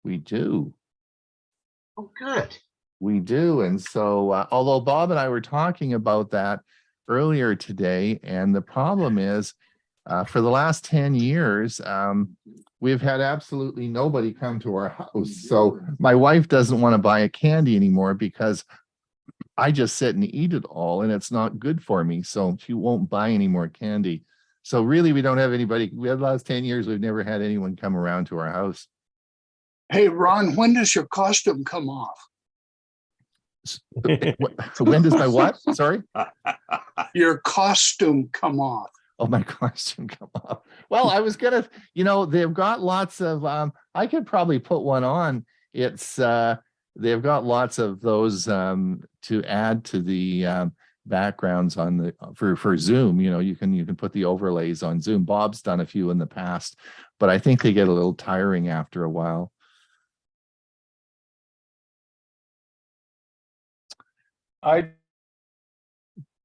We do. Oh, good. We do. And so, although Bob and I were talking about that earlier today, and the problem is, for the last 10 years, we've had absolutely nobody come to our house. So my wife doesn't want to buy a candy anymore because I just sit and eat it all, and it's not good for me. So she won't buy any more candy. So really, we don't have anybody. We had the last 10 years, we've never had anyone come around to our house. Hey, Ron, when does your costume come off? So when does my what? Sorry? Your costume come off. Oh, my costume come off. Well, I was gonna, they've got lots of, I could probably put one on. It's, they've got lots of those to add to the backgrounds on the, for Zoom. You can put the overlays on Zoom. Bob's done a few in the past, but I think they get a little tiring after a while.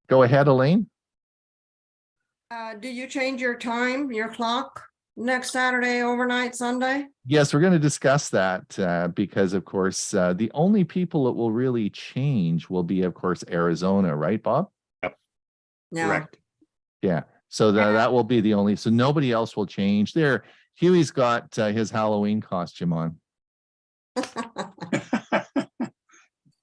Go ahead, Elaine. Do you change your time, your clock next Saturday, overnight, Sunday? Yes, we're going to discuss that because, of course, the only people that will really change will be, of course, Arizona, right, Bob? Yep. Yeah. Correct. Yeah. So that will be the only. So nobody else will change. There, Hewie's got his Halloween costume on.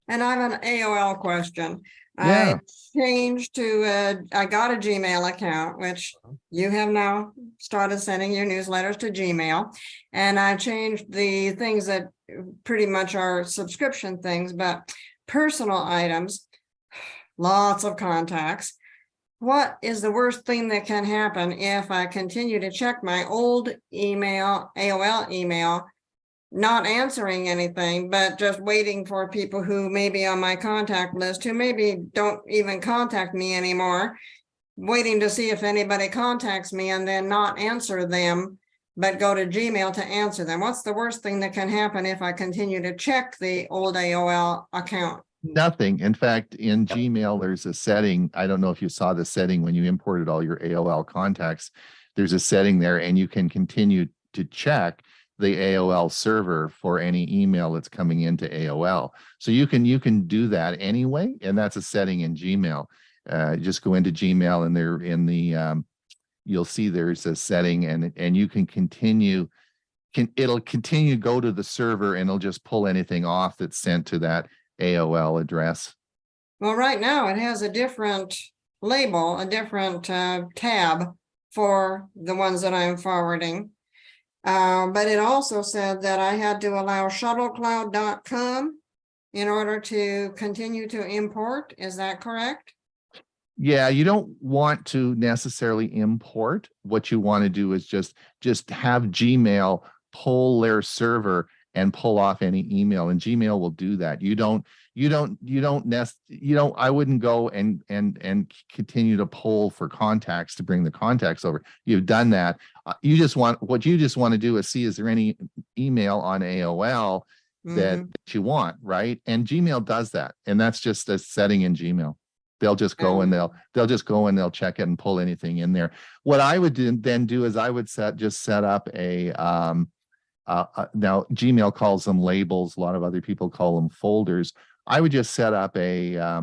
And I have an AOL question. Yeah. I changed to, I got a Gmail account, which you have now started sending your newsletters to Gmail. And I changed the things that pretty much are subscription things, but personal items, lots of contacts. What is the worst thing that can happen if I continue to check my old email, AOL email, not answering anything, but just waiting for people who may be on my contact list, who maybe don't even contact me anymore, waiting to see if anybody contacts me and then not answer them, but go to Gmail to answer them? What's the worst thing that can happen if I continue to check the old AOL account? Nothing. In fact, in Gmail, there's a setting. I don't know if you saw the setting when you imported all your AOL contacts. There's a setting there, and you can continue to check the AOL server for any email that's coming into AOL. So you can do that anyway, and that's a setting in Gmail. Just go into Gmail, and there in the you'll see there's a setting, and you can continue. It'll continue to go to the server, and it'll just pull anything off that's sent to that AOL address. Well, right now it has a different label, a different tab for the ones that I'm forwarding. But it also said that I had to allow shuttlecloud.com in order to continue to import. Is that correct? Yeah, you don't want to necessarily import. What you want to do is just have Gmail pull their server and pull off any email, and Gmail will do that. I wouldn't go and continue to pull for contacts to bring the contacts over. You've done that. What you just want to do is see, is there any email on AOL that you want, right? And Gmail does that. And that's just a setting in Gmail. They'll just go and they'll check it and pull anything in there. What I would then do is I would set up a, now Gmail calls them labels. A lot of other people call them folders. I would just set up a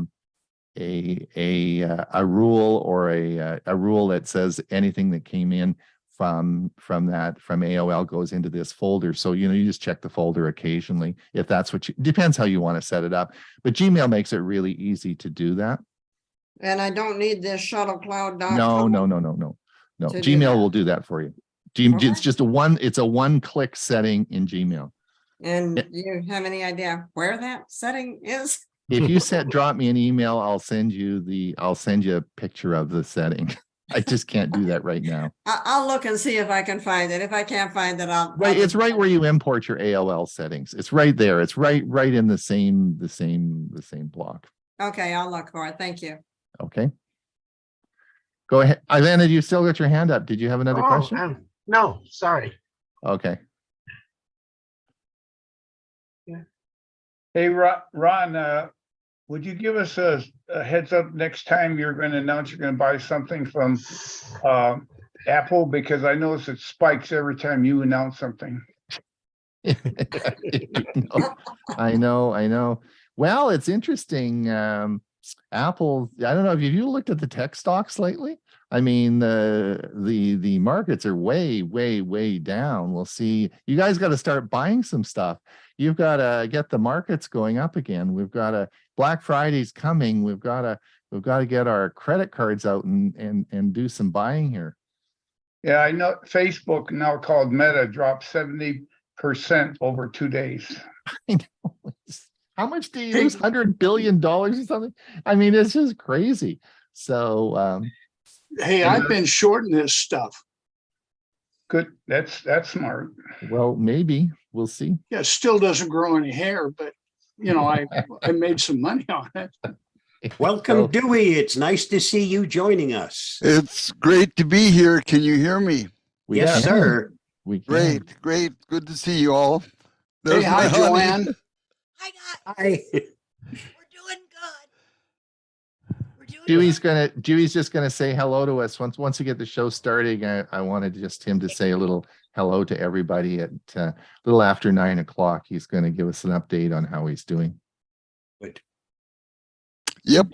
rule, or a rule that says anything that came in from AOL goes into this folder. So, you just check the folder occasionally if that's depends how you want to set it up. But Gmail makes it really easy to do that. And I don't need this shuttlecloud.com. No. Gmail will do that for you. It's just a one-click setting in Gmail. And do you have any idea where that setting is? If you drop me an email, I'll send you a picture of the setting. I just can't do that right now. I'll look and see if I can find it. If I can't find it, it's right where you import your AOL settings. It's right there. It's right in the same block. Okay, I'll look for it. Thank you. Okay. Go ahead. Ivana, you still got your hand up. Did you have another question? No, sorry. Okay. Yeah. Hey, Ron, would you give us a heads up next time you're going to announce you're going to buy something from Apple? Because I notice it spikes every time you announce something. I know. Well, it's interesting. Apple, I don't know if you looked at the tech stocks lately. I mean, the markets are way down. We'll see. You guys got to start buying some stuff. You've got to get the markets going up again. We've got Black Friday's coming. We've got to get our credit cards out and do some buying here. Yeah, I know Facebook, now called Meta, dropped 70% over 2 days. I know. How much do you lose? $100 billion or something? I mean, it's just crazy. So, Hey, I've been shorting this stuff. Good, that's smart. well, maybe we'll see. Yeah, it still doesn't grow any hair, but you know, I made some money on it. Welcome, So- Dewey. It's nice to see you joining us. It's great to be here. Can you hear me? We Yes, can. sir. We can. Great. Good to see you all. Hey, There's hi, my honey. Joanne. Hi, guys. Hi. We're doing good. We're doing Dewey's just gonna say hello to us once we get the show starting. I wanted just him to say a little hello to everybody at a little after 9 o'clock. He's going to give us an update on how he's doing. Good. Yep.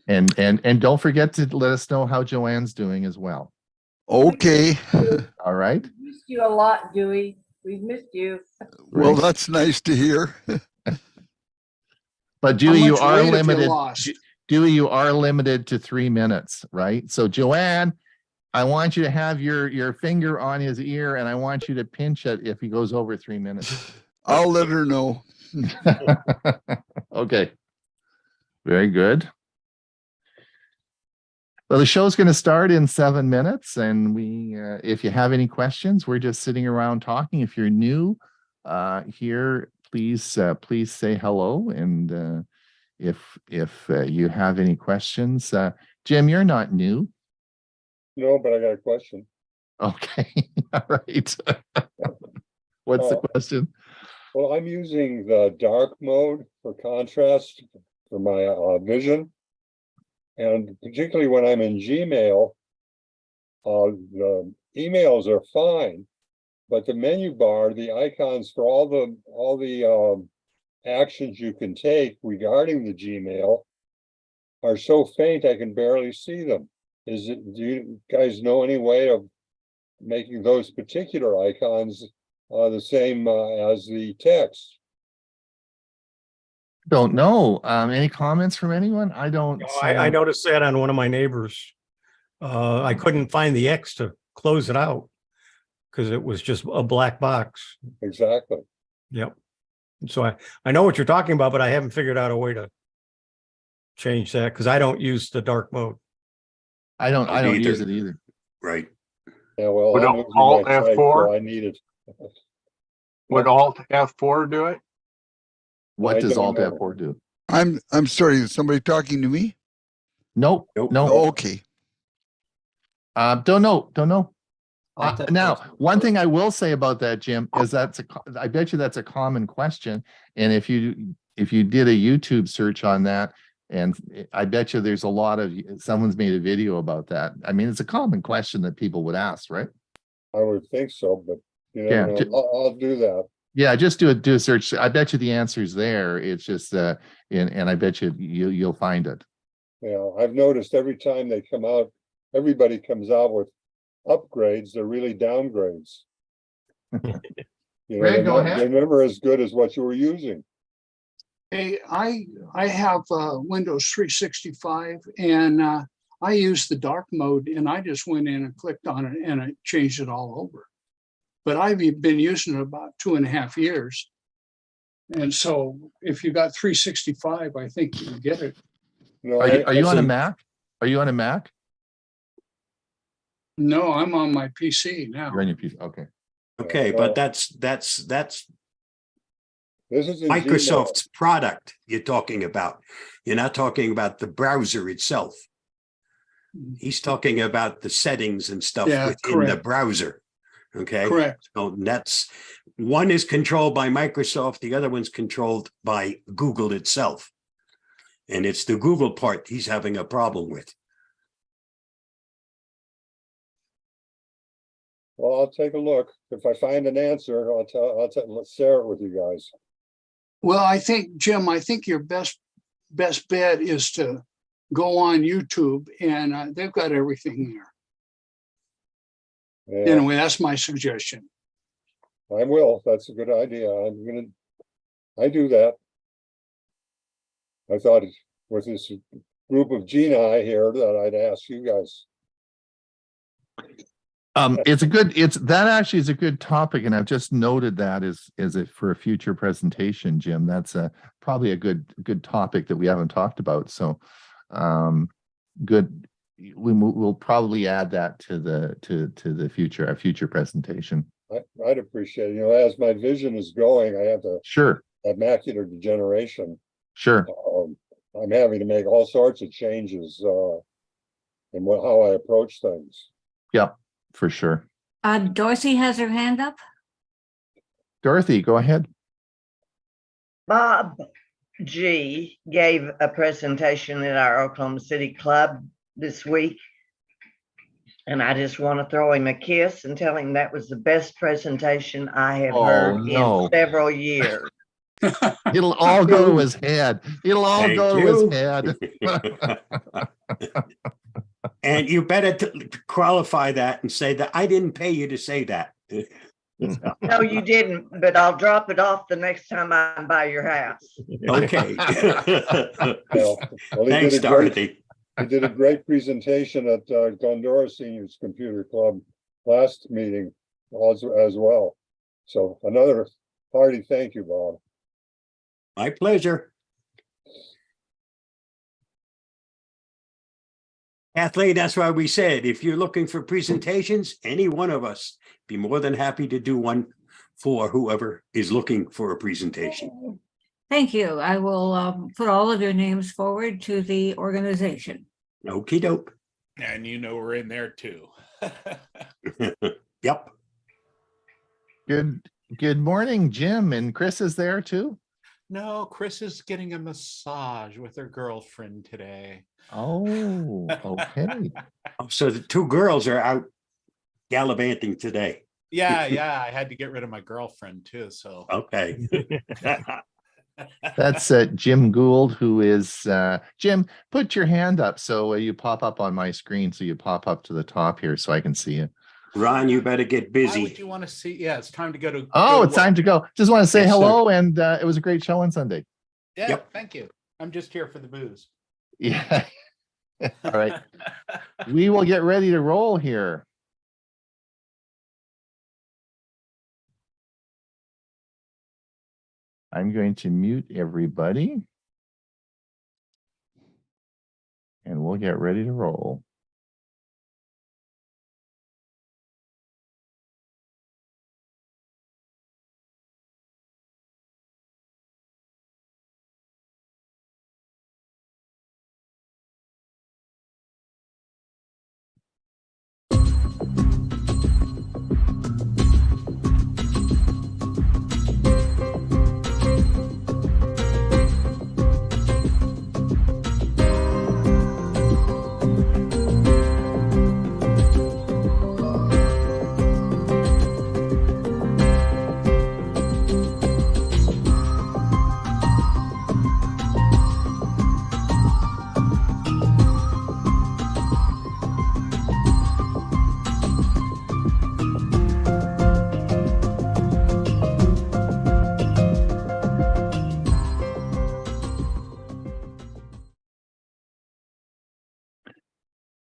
And don't forget to let us know how Joanne's doing as well. Okay. All right. We missed you a lot, Dewey. We've missed you. Well, Great. that's nice to hear. But How Dewey, you much are weight have you limited. lost? Dewey, you are limited to 3 minutes, right? So Joanne, I want you to have your finger on his ear and I want you to pinch it if he goes over 3 minutes. I'll let her know. Okay. Very good. Well, the show's going to start in 7 minutes, and if you have any questions, we're just sitting around talking. If you're new here, please say hello, and if you have any questions, Jim, you're not new. No, but I got a question. Okay, all right. What's the question? Well, I'm using the dark mode for contrast for my vision. And particularly when I'm in Gmail, the emails are fine, but the menu bar, the icons for all the actions you can take regarding the Gmail are so faint I can barely see them. Do you guys know any way of making those particular icons the same as the text? Don't know. Any comments from anyone? I don't. I noticed that on one of my neighbors. I couldn't find the X to close it out because it was just a black box. Exactly. Yep. So I know what you're talking about, but I haven't figured out a way to change that because I don't use the dark mode. I don't Either. use it either. Right. Yeah, well, Would I'm using Alt my site, F4? so I need it. Would Alt F4 do it? What I does don't Alt know. F4 do? I'm sorry, is somebody talking to me? Nope. Nope. No. Okay. Don't know. Now, one thing I will say about that, Jim, is I bet you that's a common question. And if you did a YouTube search on that, and I bet you there's a lot of someone's made a video about that. I mean, it's a common question that people would ask, right? I would think so, but you Yeah, know, I'll do that. Yeah, just do a search. I bet you the answer's there. It's just and I bet you'll find it. Yeah, I've noticed every time they come out, everybody comes out with upgrades, they're really downgrades. Greg, go ahead. They're never as good as what you were using. Hey, I have Windows 365 and I use the dark mode and I just went in and clicked on it and it changed it all over. But I've been using it about 2.5 years. And so if you got 365, I think you can get it. No, Are you on a see- Mac? Are you on a Mac? No, I'm on my PC now. You're on your PC. Okay. Okay, well, but that's This is in Gmail. Microsoft's product you're talking about. You're not talking about the browser itself. He's talking about the settings and stuff Yeah, within the correct. browser. Okay. Correct. So that's one is controlled by Microsoft, the other one's controlled by Google itself. And it's the Google part he's having a problem with. Well, I'll take a look. If I find an answer, let's share it with you guys. Well, I think, Jim, I think your best bet is to go on YouTube and they've got everything there. Yeah, Anyway, that's my suggestion. I will. That's a good idea. I do that. I thought with this group of Gina here that I'd ask you guys. That actually is a good topic, and I've just noted that as it for a future presentation, Jim. That's probably a good topic that we haven't talked about. So, good. We'll probably add that to the future presentation. I'd appreciate it. As my vision is going, I have Sure. macular degeneration. Sure. I'm having to make all sorts of changes in how I approach things. Yep, for sure. Dorothy has her hand up. Dorothy, go ahead. Bob G gave a presentation at our Oklahoma City Club this week. And I just want to throw him a kiss and tell him that was the best presentation I have heard in several years. It'll all go to his head. It'll all Thank go you. to his head. And you better qualify that and say that I didn't pay you to say that. No, you didn't, but I'll drop it off the next time I'm by your house. Okay. Well, Thanks, Dorothy. He did a great presentation at Glendora Seniors Computer Club last meeting as well. So another hearty thank you, Bob. My pleasure. Kathleen, that's why we said, if you're looking for presentations, any one of us be more than happy to do one for whoever is looking for a presentation. Thank you. I will put all of your names forward to the organization. Okie doke. And we're in there too. Yep. Good morning, Jim, and Chris is there too. No, Chris is getting a massage with her girlfriend today. Oh, okay. So the two girls are out gallivanting today. Yeah, I had to get rid of my girlfriend too. So Okay. That's Jim Gould, who is Jim. Put your hand up so you pop up on my screen. So you pop up to the top here, so I can see you. Ron, you better get why would busy. you want to see? Yeah, it's time to go to. Oh, it's time to go. Just want to say Yes, hello, and it was a great show on Sunday. Yeah, Yep. thank you. I'm just here for the booze. Yeah. All right. We will get ready to roll here. I'm going to mute everybody. And we'll get ready to roll.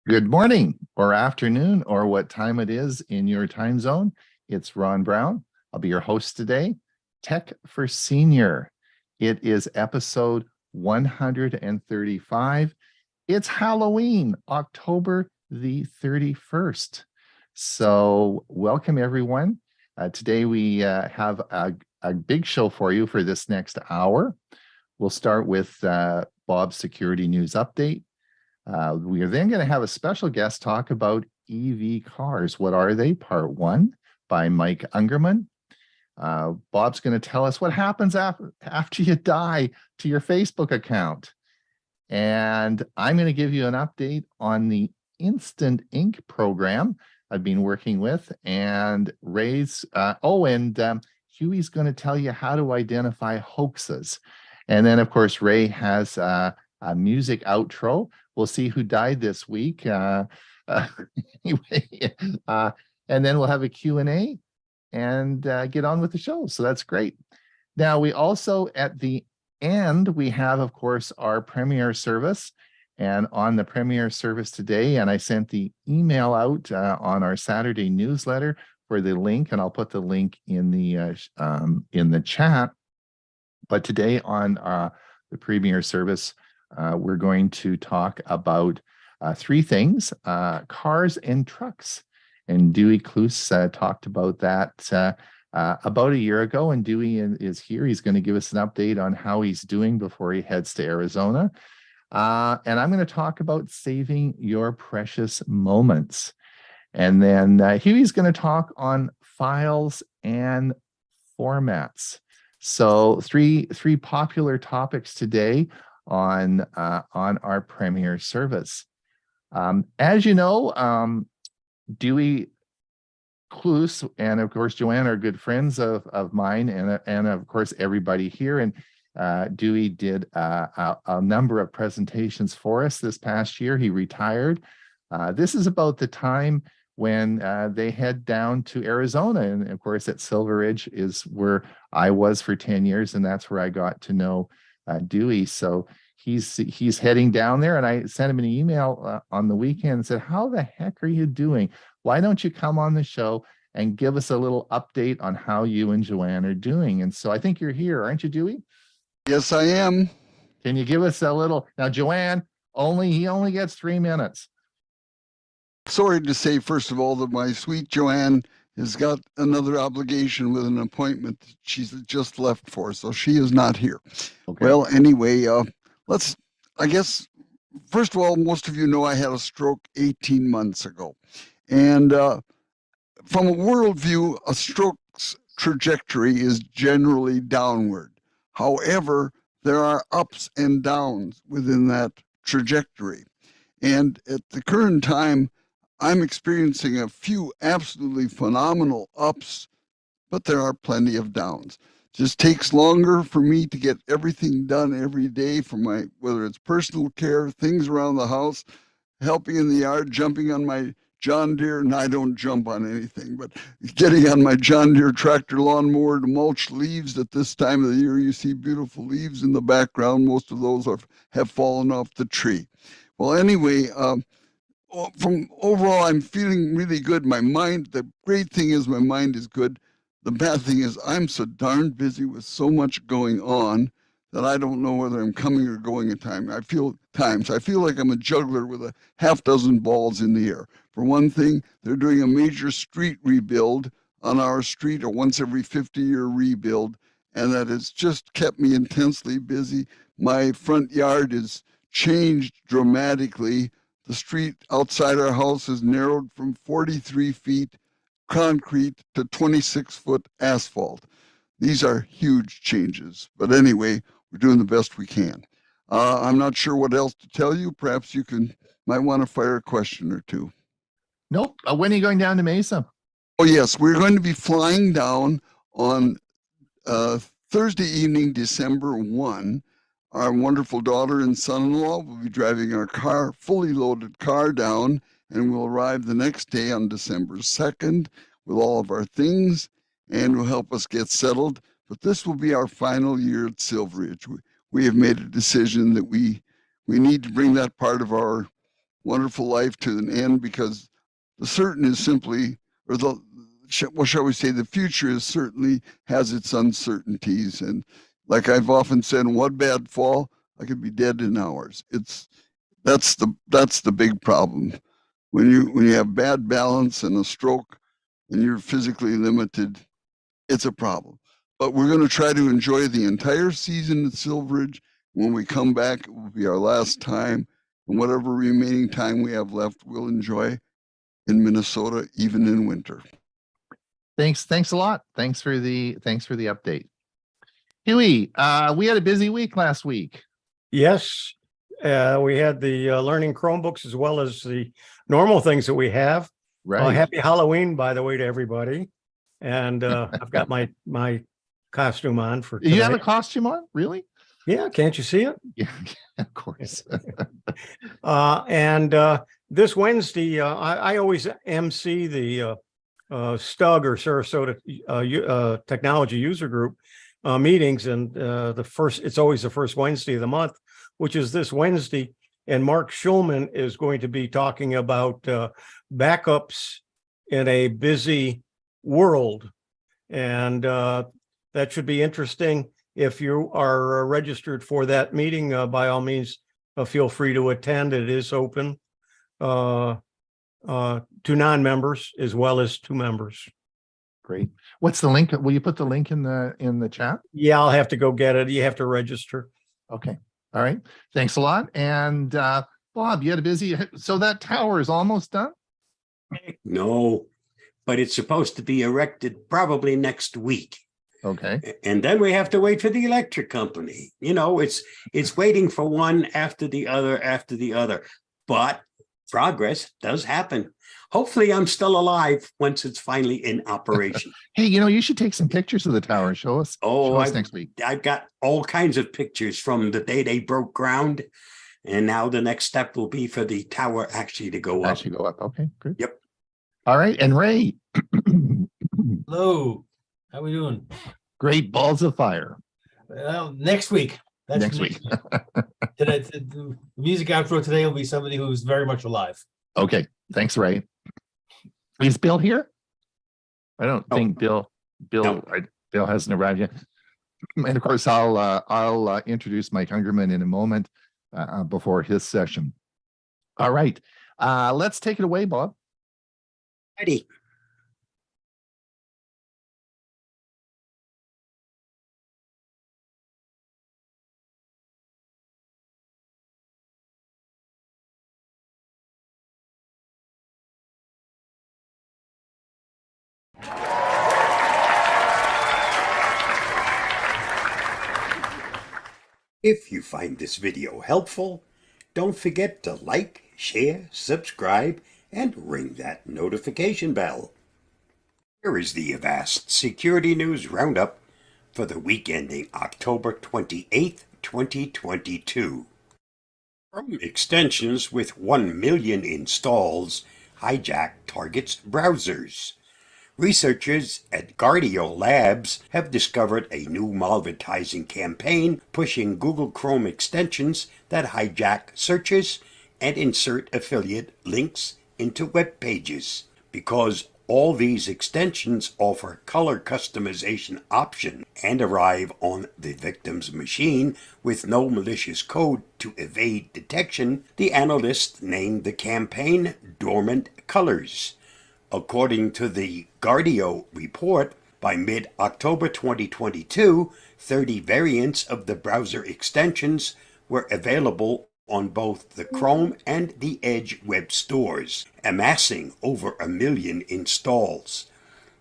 Good morning or afternoon or what time it is in your time zone. It's Ron Brown. I'll be your host today. Tech for Senior. It is episode 135. It's Halloween, October the 31st. So welcome everyone. Today we have a big show for you for this next hour. We'll start with Bob's security news update. We are then going to have a special guest talk about EV cars. What are they? Part 1 by Mike Ungerman. Bob's going to tell us what happens after you die to your Facebook account. And I'm going to give you an update on the Instant Ink program. I've been working with, and Ray's, Huey's going to tell you how to identify hoaxes. And then, of course, Ray has a music outro. We'll see who died this week. Anyway, and then we'll have a Q&A and get on with the show. So that's great. Now, we also, at the end, we have, of course, our premiere service. And on the premiere service today, and I sent the email out on our Saturday newsletter for the link, and I'll put the link in the chat. But today on the premiere service, we're going to talk about three things: cars and trucks. And Dewey Kloos talked about that about a year ago, and Dewey is here. He's going to give us an update on how he's doing before he heads to Arizona. And I'm going to talk about saving your precious moments. And then Hewy's going to talk on files and formats. So three popular topics today on our premiere service. As you know, Dewey Kloos and of course Joanne are good friends of mine, and of course everybody here. And Dewey did a number of presentations for us this past year. He retired. This is about the time when they head down to Arizona. And of course, at Silver Ridge is where I was for 10 years. And that's where I got to know Dewey. So he's heading down there. And I sent him an email on the weekend and said, how the heck are you doing? Why don't you come on the show and give us a little update on how you and Joanne are doing? And so I think you're here, aren't you, Dewey? Yes, I am. Can you give us a little? Now, Joanne, he only gets 3 minutes. Sorry to say, first of all, that my sweet Joanne has got another obligation with an appointment that she's just left for, so she is not here. Okay. Well, anyway, I guess, first of all, most of you know I had a stroke 18 months ago. And from a worldview, a stroke's trajectory is generally downward. However, there are ups and downs within that trajectory. And at the current time, I'm experiencing a few absolutely phenomenal ups, but there are plenty of downs. It just takes longer for me to get everything done every day for whether it's personal care, things around the house, helping in the yard, jumping on my John Deere, and I don't jump on anything, but getting on my John Deere tractor lawnmower to mulch leaves. At this time of the year, you see beautiful leaves in the background. Most of those have fallen off the tree. Well, anyway, from overall, I'm feeling really good. My mind, the great thing is my mind is good. The bad thing is I'm so darn busy with so much going on that I don't know whether I'm coming or going at times. I feel like I'm a juggler with a half dozen balls in the air. For one thing, they're doing a major street rebuild on our street, a once every 50-year rebuild, and that has just kept me intensely busy. My front yard is changed dramatically. The street outside our house is narrowed from 43 feet concrete to 26-foot asphalt. These are huge changes, but anyway, we're doing the best we can. I'm not sure what else to tell you. Perhaps you might want to fire a question or two. Nope. When are you going down to Mesa? Oh, yes. We're going to be flying down on Thursday evening, December 1. Our wonderful daughter and son-in-law will be driving our fully loaded car down, and we'll arrive the next day on December 2nd with all of our things, and will help us get settled. But this will be our final year at Silver Ridge. We have made a decision that we need to bring that part of our wonderful life to an end, because the certain is simply, or what shall we say, the future is certainly has its uncertainties. And like I've often said, one bad fall, I could be dead in hours. That's the big problem. When you have bad balance and a stroke and you're physically limited, it's a problem. But we're going to try to enjoy the entire season at Silver Ridge. When we come back, it will be our last time. And whatever remaining time we have left, we'll enjoy in Minnesota, even in winter. Thanks a lot. Thanks for the update. Hewie, we had a busy week last week. Yes, we had the learning Chromebooks as well as the normal things that we have. Right. Happy Halloween, by the way, to everybody. And I've got my costume on for You have a tonight. costume on? Really? Yeah, can't you see it? Yeah, of course. And this Wednesday, I always MC the STUG or Sarasota Technology User Group meetings, and it's always the first Wednesday of the month, which is this Wednesday. And Mark Schulman is going to be talking about backups in a busy world, and that should be interesting. If you are registered for that meeting, by all means, feel free to attend. It is open to non-members as well as to members. Great. What's the link? Will you put the link in the chat? Yeah, I'll have to go get it. You have to register. Okay. All right. Thanks a lot. And Bob, you had a busy, so that tower is almost done? No, but it's supposed to be erected probably next week. Okay. And then we have to wait for the electric company. You know, it's waiting for one after the other. But progress does happen. Hopefully I'm still alive once it's finally in operation. Hey, you should take some pictures of the tower and show us. Oh, show us next week. I've got all kinds of pictures from the day they broke ground. And now the next step will be for the tower actually to go up. Actually go up. Okay, good. Yep. All right. And Ray. Hello. How we doing? Great balls of fire. Well, next week. That's Next week. Today, the music outro today will be somebody who's very much alive. Okay. Thanks, Ray. Is Bill here? I don't think Bill hasn't arrived yet. And of course, I'll introduce Mike Hungerman in a moment before his session. All right. Let's take it away, Bob. Ready. If you find this video helpful, don't forget to like, share, subscribe, and ring that notification bell. Here is the Avast Security News Roundup for the week ending October 28th, 2022. Chrome extensions with 1 million installs hijack targets browsers. Researchers at Guardio Labs have discovered a new malvertising campaign pushing Google Chrome extensions that hijack searches and insert affiliate links into web pages. Because all these extensions offer color customization option and arrive on the victim's machine with no malicious code to evade detection, the analysts named the campaign Dormant Colors. According to the Guardio report, by mid-October 2022, 30 variants of the browser extensions were available on both the Chrome and the Edge web stores, amassing over 1 million installs.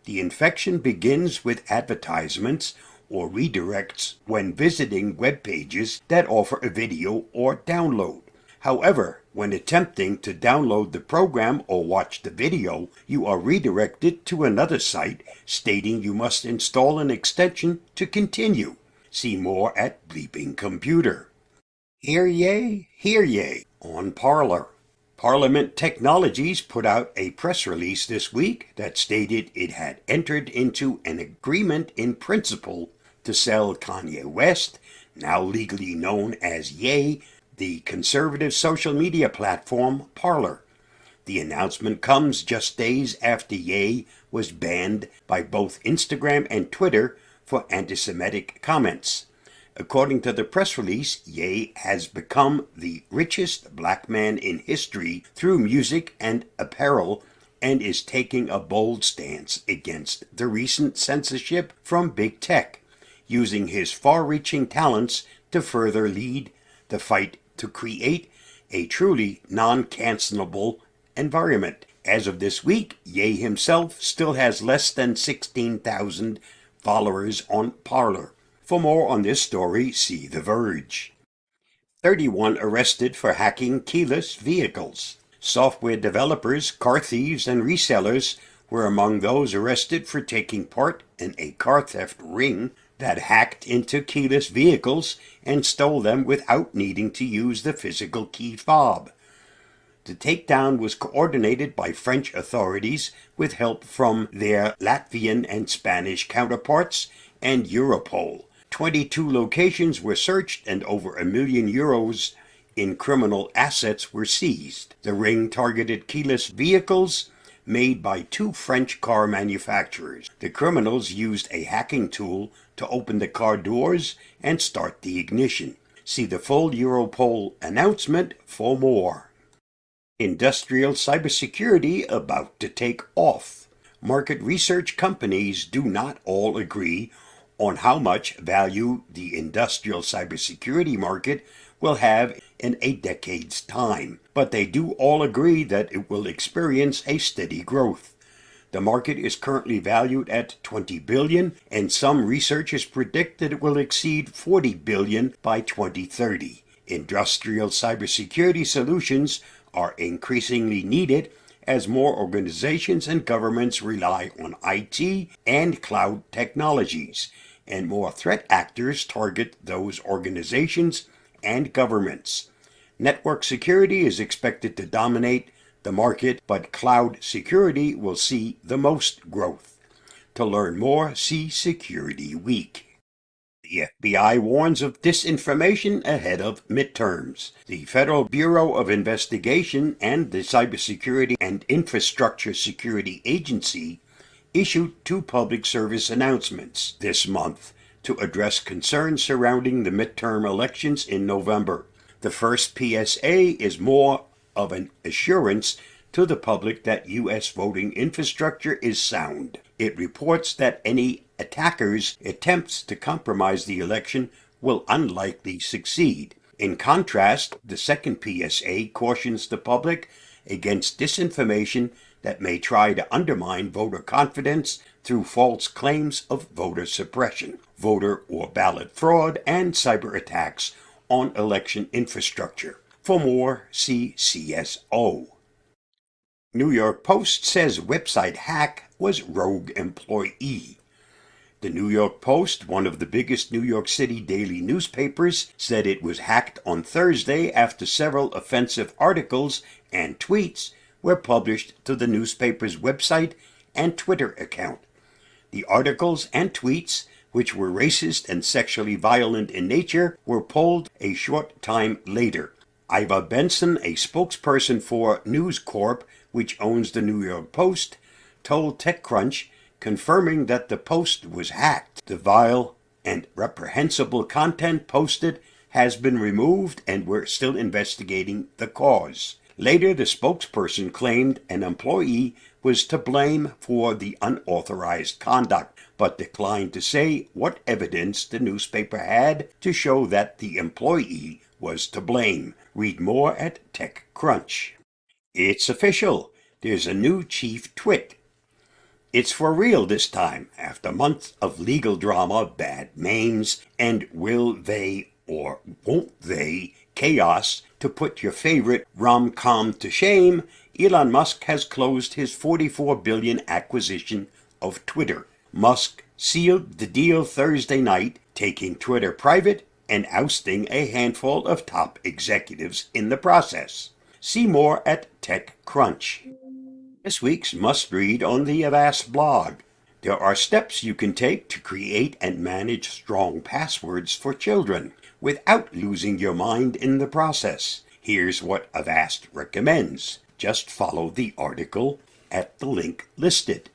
The infection begins with advertisements or redirects when visiting web pages that offer a video or download. However, when attempting to download the program or watch the video, you are redirected to another site stating you must install an extension to continue. See more at Bleeping Computer. Hear ye on Parler. Parliament Technologies put out a press release this week that stated it had entered into an agreement in principle to sell Kanye West, now legally known as Ye, the conservative social media platform Parler. The announcement comes just days after Ye was banned by both Instagram and Twitter for anti-Semitic comments. According to the press release, Ye has become the richest black man in history through music and apparel and is taking a bold stance against the recent censorship from big tech, using his far-reaching talents to further lead the fight to create a truly non-cancelable environment. As of this week, Ye himself still has less than 16,000 followers on Parler. For more on this story, see The Verge. 31 arrested for hacking keyless vehicles. Software developers, car thieves, and resellers were among those arrested for taking part in a car theft ring that hacked into keyless vehicles and stole them without needing to use the physical key fob. The takedown was coordinated by French authorities with help from their Latvian and Spanish counterparts and Europol. 22 locations were searched and over €1 million in criminal assets were seized. The ring targeted keyless vehicles made by 2 French car manufacturers. The criminals used a hacking tool to open the car doors and start the ignition. See the full Europol announcement for more. Industrial cybersecurity about to take off. Market research companies do not all agree on how much value the industrial cybersecurity market will have in a decade's time, but they do all agree that it will experience a steady growth. The market is currently valued at $20 billion, and some researchers predict that it will exceed $40 billion by 2030. Industrial cybersecurity solutions are increasingly needed as more organizations and governments rely on IT and cloud technologies, and more threat actors target those organizations and governments. Network security is expected to dominate the market, but cloud security will see the most growth. To learn more, see Security Week. The FBI warns of disinformation ahead of midterms. The Federal Bureau of Investigation and the Cybersecurity and Infrastructure Security Agency issued 2 public service announcements this month to address concerns surrounding the midterm elections in November. The first PSA is more of an assurance to the public that U.S. voting infrastructure is sound. It reports that any attackers' attempts to compromise the election will unlikely succeed. In contrast, the second PSA cautions the public against disinformation that may try to undermine voter confidence through false claims of voter suppression, voter or ballot fraud, and cyber attacks on election infrastructure. For more, see CSO. New York Post says website hack was rogue employee. The New York Post, one of the biggest New York City daily newspapers, said it was hacked on Thursday after several offensive articles and tweets were published to the newspaper's website and Twitter account. The articles and tweets, which were racist and sexually violent in nature, were pulled a short time later. Iva Benson, a spokesperson for News Corp, which owns the New York Post, told TechCrunch, confirming that the Post was hacked. The vile and reprehensible content posted has been removed and we're still investigating the cause. Later, the spokesperson claimed an employee was to blame for the unauthorized conduct, but declined to say what evidence the newspaper had to show that the employee was to blame. Read more at TechCrunch. It's official. There's a new chief twit. It's for real this time, after months of legal drama, bad names, and will they or won't they chaos to put your favorite rom-com to shame. Elon Musk has closed his $44 billion acquisition of Twitter. Musk sealed the deal Thursday night, taking Twitter private and ousting a handful of top executives in the process. See more at TechCrunch. This week's must-read on the Avast blog. There are steps you can take to create and manage strong passwords for children without losing your mind in the process. Here's what Avast recommends. Just follow the article at the link listed.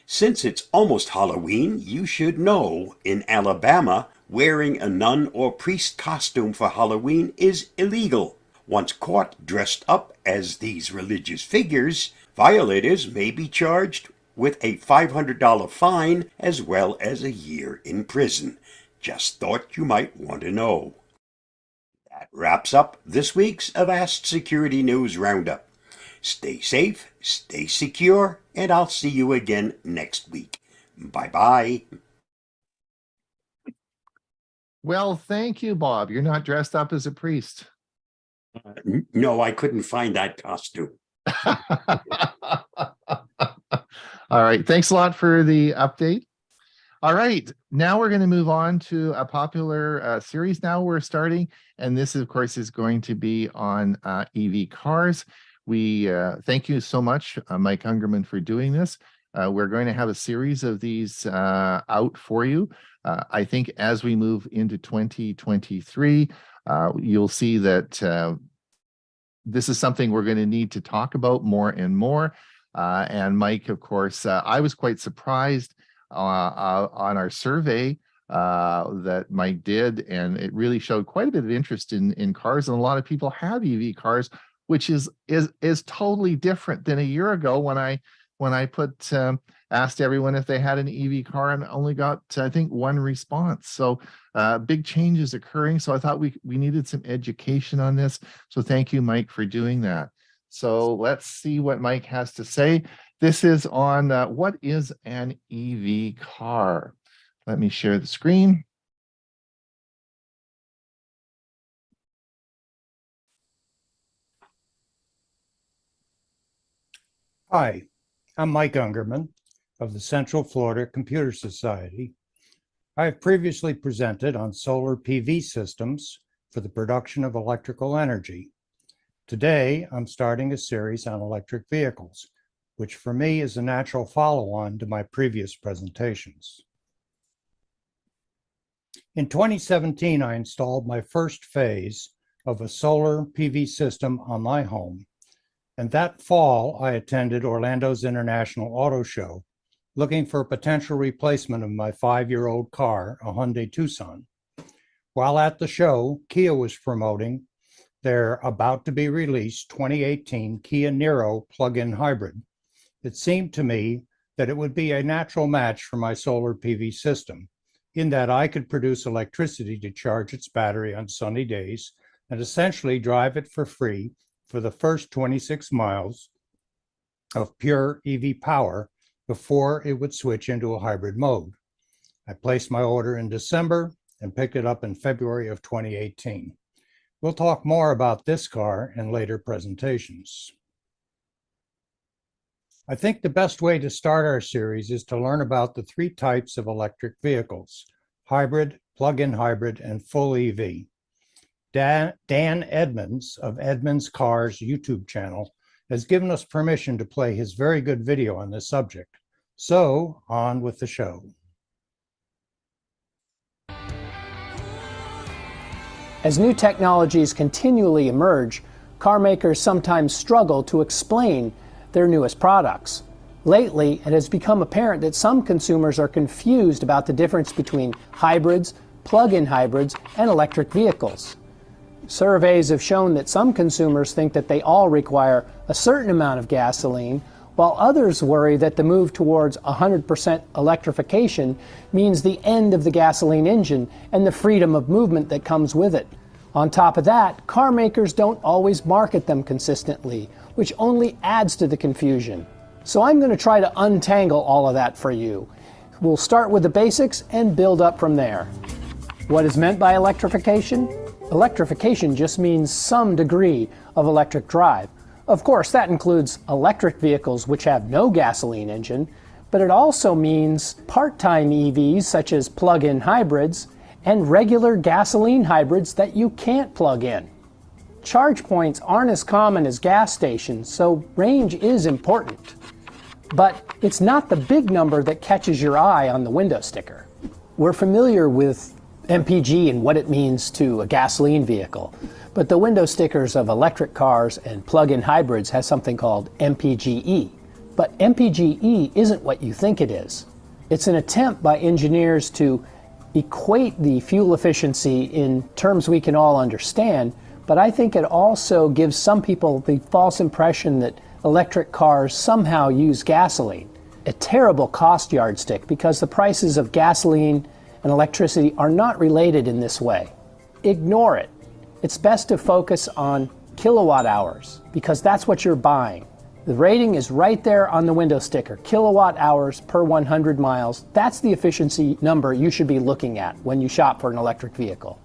Since it's almost Halloween, you should know in Alabama, wearing a nun or priest costume for Halloween is illegal. Once caught dressed up as these religious figures, violators may be charged with a $500 fine as well as a year in prison. Just thought you might want to know. That wraps up this week's Avast Security News Roundup. Stay safe, stay secure, and I'll see you again next week. Bye-bye. Well, thank you, Bob. You're not dressed up as a priest. No, I couldn't find that costume. All right. Thanks a lot for the update. All right. Now we're going to move on to a popular series now we're starting. And this, of course, is going to be on EV cars. We thank you so much, Mike Ungerman, for doing this. We're going to have a series of these out for you. I think as we move into 2023, you'll see that this is something we're going to need to talk about more and more. And Mike, of course, I was quite surprised on our survey that Mike did, and it really showed quite a bit of interest in cars, and a lot of people have EV cars, which is totally different than a year ago when I put asked everyone if they had an EV car and only got, I think, one response. So big changes occurring. So I thought we needed some education on this. So thank you, Mike, for doing that. So let's see what Mike has to say. This is on what is an EV car? Let me share the screen. Hi, I'm Mike Ungerman of the Central Florida Computer Society. I have previously presented on solar PV systems for the production of electrical energy. Today, I'm starting a series on electric vehicles, which for me is a natural follow-on to my previous presentations. In 2017, I installed my first phase of a solar PV system on my home. And that fall, I attended Orlando's International Auto Show, looking for a potential replacement of my 5-year-old car, a Hyundai Tucson. While at the show, Kia was promoting their about-to-be-released 2018 Kia Niro plug-in hybrid. It seemed to me that it would be a natural match for my solar PV system, in that I could produce electricity to charge its battery on sunny days and essentially drive it for free for the first 26 miles of pure EV power before it would switch into a hybrid mode. I placed my order in December and picked it up in February of 2018. We'll talk more about this car in later presentations. I think the best way to start our series is to learn about the 3 types of electric vehicles: hybrid, plug-in hybrid, and full EV. Dan Edmonds of Edmonds Cars YouTube channel has given us permission to play his very good video on this subject. So, on with the show. As new technologies continually emerge, car makers sometimes struggle to explain their newest products. Lately, it has become apparent that some consumers are confused about the difference between hybrids, plug-in hybrids, and electric vehicles. Surveys have shown that some consumers think that they all require a certain amount of gasoline, while others worry that the move towards 100% electrification means the end of the gasoline engine and the freedom of movement that comes with it. On top of that, car makers don't always market them consistently, which only adds to the confusion. So I'm going to try to untangle all of that for you. We'll start with the basics and build up from there. What is meant by electrification? Electrification just means some degree of electric drive. Of course, that includes electric vehicles which have no gasoline engine, but it also means part-time EVs such as plug-in hybrids and regular gasoline hybrids that you can't plug in. Charge points aren't as common as gas stations, so range is important. But it's not the big number that catches your eye on the window sticker. We're familiar with MPG and what it means to a gasoline vehicle, but the window stickers of electric cars and plug-in hybrids has something called MPGE. But MPGE isn't what you think it is. It's an attempt by engineers to equate the fuel efficiency in terms we can all understand, but I think it also gives some people the false impression that electric cars somehow use gasoline. A terrible cost yardstick because the prices of gasoline and electricity are not related in this way. Ignore it. It's best to focus on kilowatt hours because that's what you're buying. The rating is right there on the window sticker, kilowatt hours per 100 miles. That's the efficiency number you should be looking at when you shop for an electric vehicle.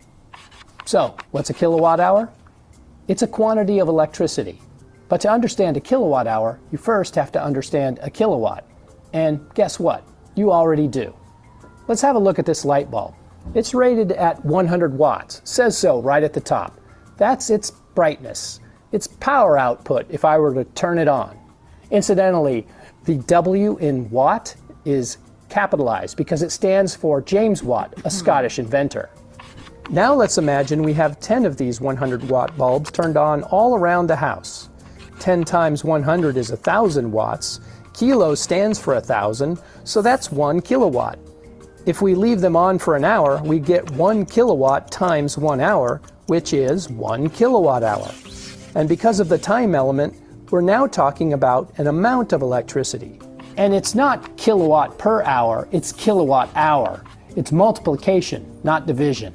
So, what's a kilowatt hour? It's a quantity of electricity. But to understand a kilowatt hour, you first have to understand a kilowatt. And guess what? You already do. Let's have a look at this light bulb. It's rated at 100 watts. Says so right at the top. That's its brightness. Its power output if I were to turn it on. Incidentally, the W in watt is capitalized because it stands for James Watt, a Scottish inventor. Now let's imagine we have 10 of these 100 watt bulbs turned on all around the house. 10 times 100 is 1,000 watts. Kilo stands for 1,000, so that's 1 kilowatt. If we leave them on for an hour, we get 1 kilowatt times 1 hour, which is 1 kilowatt hour. And because of the time element, we're now talking about an amount of electricity. And it's not kilowatt per hour, it's kilowatt hour. It's multiplication, not division.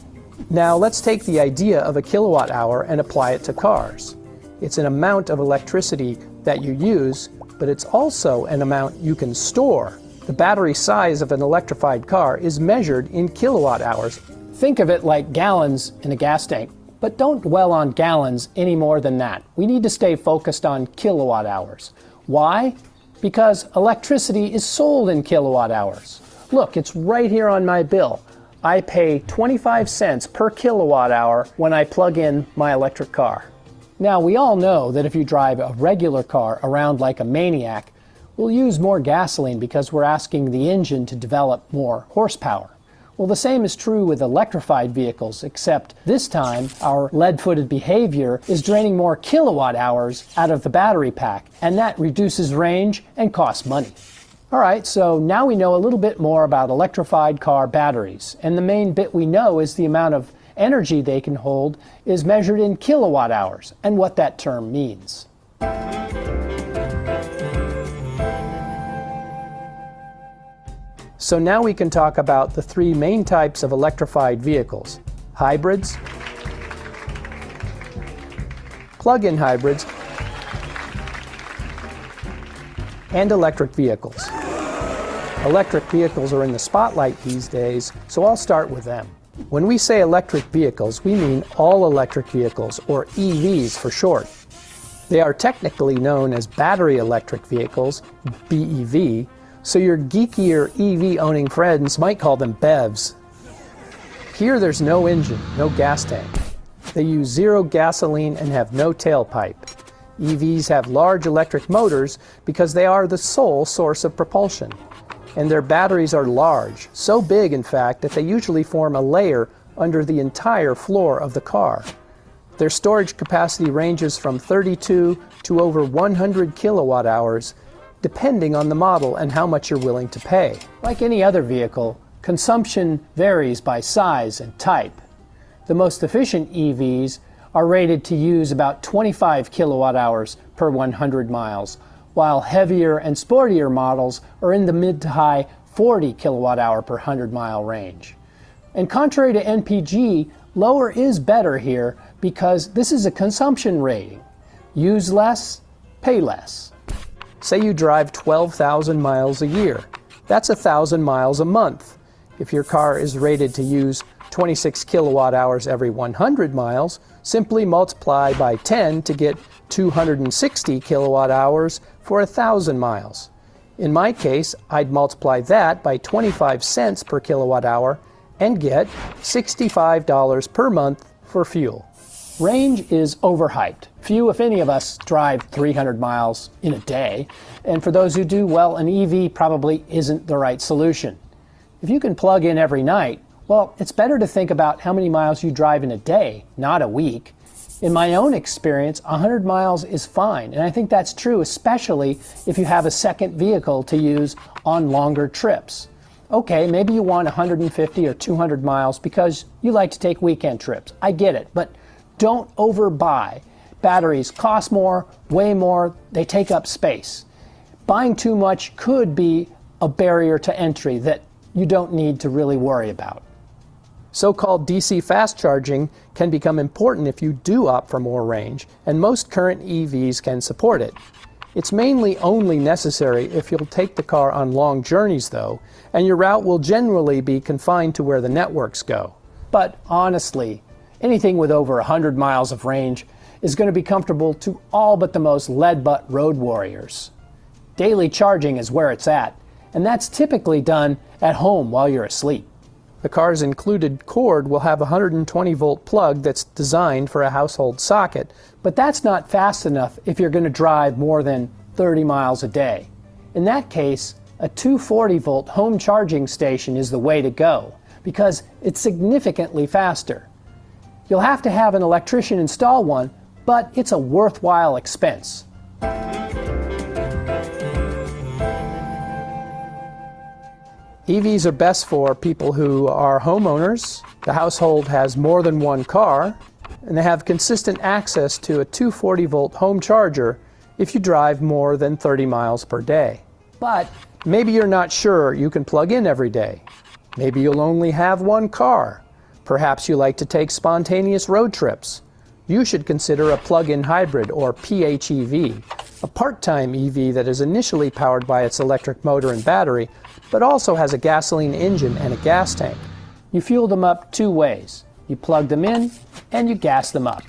Now let's take the idea of a kilowatt hour and apply it to cars. It's an amount of electricity that you use, but it's also an amount you can store. The battery size of an electrified car is measured in kilowatt hours. Think of it like gallons in a gas tank, but don't dwell on gallons any more than that. We need to stay focused on kilowatt hours. Why? Because electricity is sold in kilowatt hours. Look, it's right here on my bill. I pay 25 cents per kilowatt hour when I plug in my electric car. Now, we all know that if you drive a regular car around like a maniac, we'll use more gasoline because we're asking the engine to develop more horsepower. Well, the same is true with electrified vehicles, except this time our lead-footed behavior is draining more kilowatt hours out of the battery pack, and that reduces range and costs money. All right, so now we know a little bit more about electrified car batteries, and the main bit we know is the amount of energy they can hold is measured in kilowatt hours, and what that term means. So now we can talk about the three main types of electrified vehicles: hybrids, plug-in hybrids, and electric vehicles. Electric vehicles are in the spotlight these days, so I'll start with them. When we say electric vehicles, we mean all electric vehicles, or EVs for short. They are technically known as battery electric vehicles, BEV, so your geekier EV-owning friends might call them BEVs. Here there's no engine, no gas tank. They use zero gasoline and have no tailpipe. EVs have large electric motors because they are the sole source of propulsion. And their batteries are large, so big in fact that they usually form a layer under the entire floor of the car. Their storage capacity ranges from 32 to over 100 kilowatt hours, depending on the model and how much you're willing to pay. Like any other vehicle, consumption varies by size and type. The most efficient EVs are rated to use about 25 kilowatt hours per 100 miles, while heavier and sportier models are in the mid to high 40 kilowatt hour per 100 mile range. And contrary to NPG, lower is better here because this is a consumption rating. Use less, pay less. Say you drive 12,000 miles a year. That's 1,000 miles a month. If your car is rated to use 26 kilowatt hours every 100 miles, simply multiply by 10 to get 260 kilowatt hours for 1,000 miles. In my case, I'd multiply that by 25 cents per kilowatt hour and get $65 per month for fuel. Range is overhyped. Few, if any of us, drive 300 miles in a day. And for those who do, well, an EV probably isn't the right solution. If you can plug in every night, well, it's better to think about how many miles you drive in a day, not a week. In my own experience, 100 miles is fine. And I think that's true, especially if you have a second vehicle to use on longer trips. Okay, maybe you want 150 or 200 miles because you like to take weekend trips. I get it, but don't overbuy. Batteries cost more, way more, they take up space. Buying too much could be a barrier to entry that you don't need to really worry about. So-called DC fast charging can become important if you do opt for more range, and most current EVs can support it. It's mainly only necessary if you'll take the car on long journeys though, and your route will generally be confined to where the networks go. But honestly, anything with over 100 miles of range is going to be comfortable to all but the most lead-butt road warriors. Daily charging is where it's at, and that's typically done at home while you're asleep. The car's included cord will have a 120-volt plug that's designed for a household socket, but that's not fast enough if you're going to drive more than 30 miles a day. In that case, a 240-volt home charging station is the way to go, because it's significantly faster. You'll have to have an electrician install one, but it's a worthwhile expense. EVs are best for people who are homeowners, the household has more than one car, and they have consistent access to a 240-volt home charger if you drive more than 30 miles per day. But maybe you're not sure you can plug in every day. Maybe you'll only have one car. Perhaps you like to take spontaneous road trips. You should consider a plug-in hybrid, or PHEV, a part-time EV that is initially powered by its electric motor and battery, but also has a gasoline engine and a gas tank. You fuel them up two ways. You plug them in and you gas them up.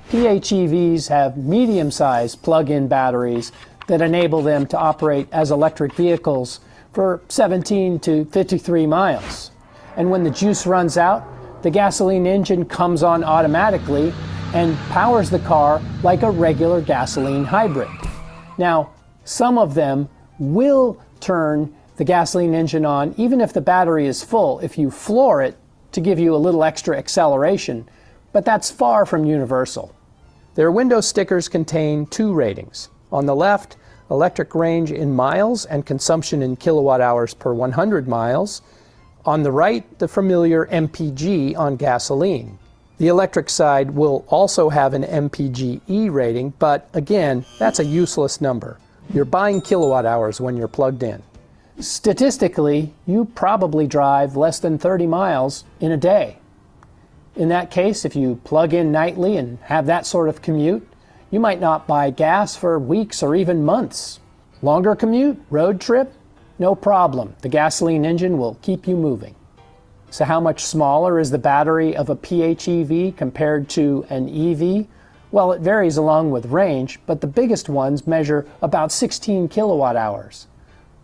PHEVs have medium-sized plug-in batteries that enable them to operate as electric vehicles for 17 to 53 miles. And when the juice runs out, the gasoline engine comes on automatically and powers the car like a regular gasoline hybrid. Now, some of them will turn the gasoline engine on even if the battery is full, if you floor it to give you a little extra acceleration, but that's far from universal. Their window stickers contain two ratings. On the left, electric range in miles and consumption in kilowatt hours per 100 miles. On the right, the familiar MPG on gasoline. The electric side will also have an MPGe rating, but again, that's a useless number. You're buying kilowatt hours when you're plugged in. Statistically, you probably drive less than 30 miles in a day. In that case, if you plug in nightly and have that sort of commute, you might not buy gas for weeks or even months. Longer commute, road trip, no problem. The gasoline engine will keep you moving. So how much smaller is the battery of a PHEV compared to an EV? Well, it varies along with range, but the biggest ones measure about 16 kilowatt hours.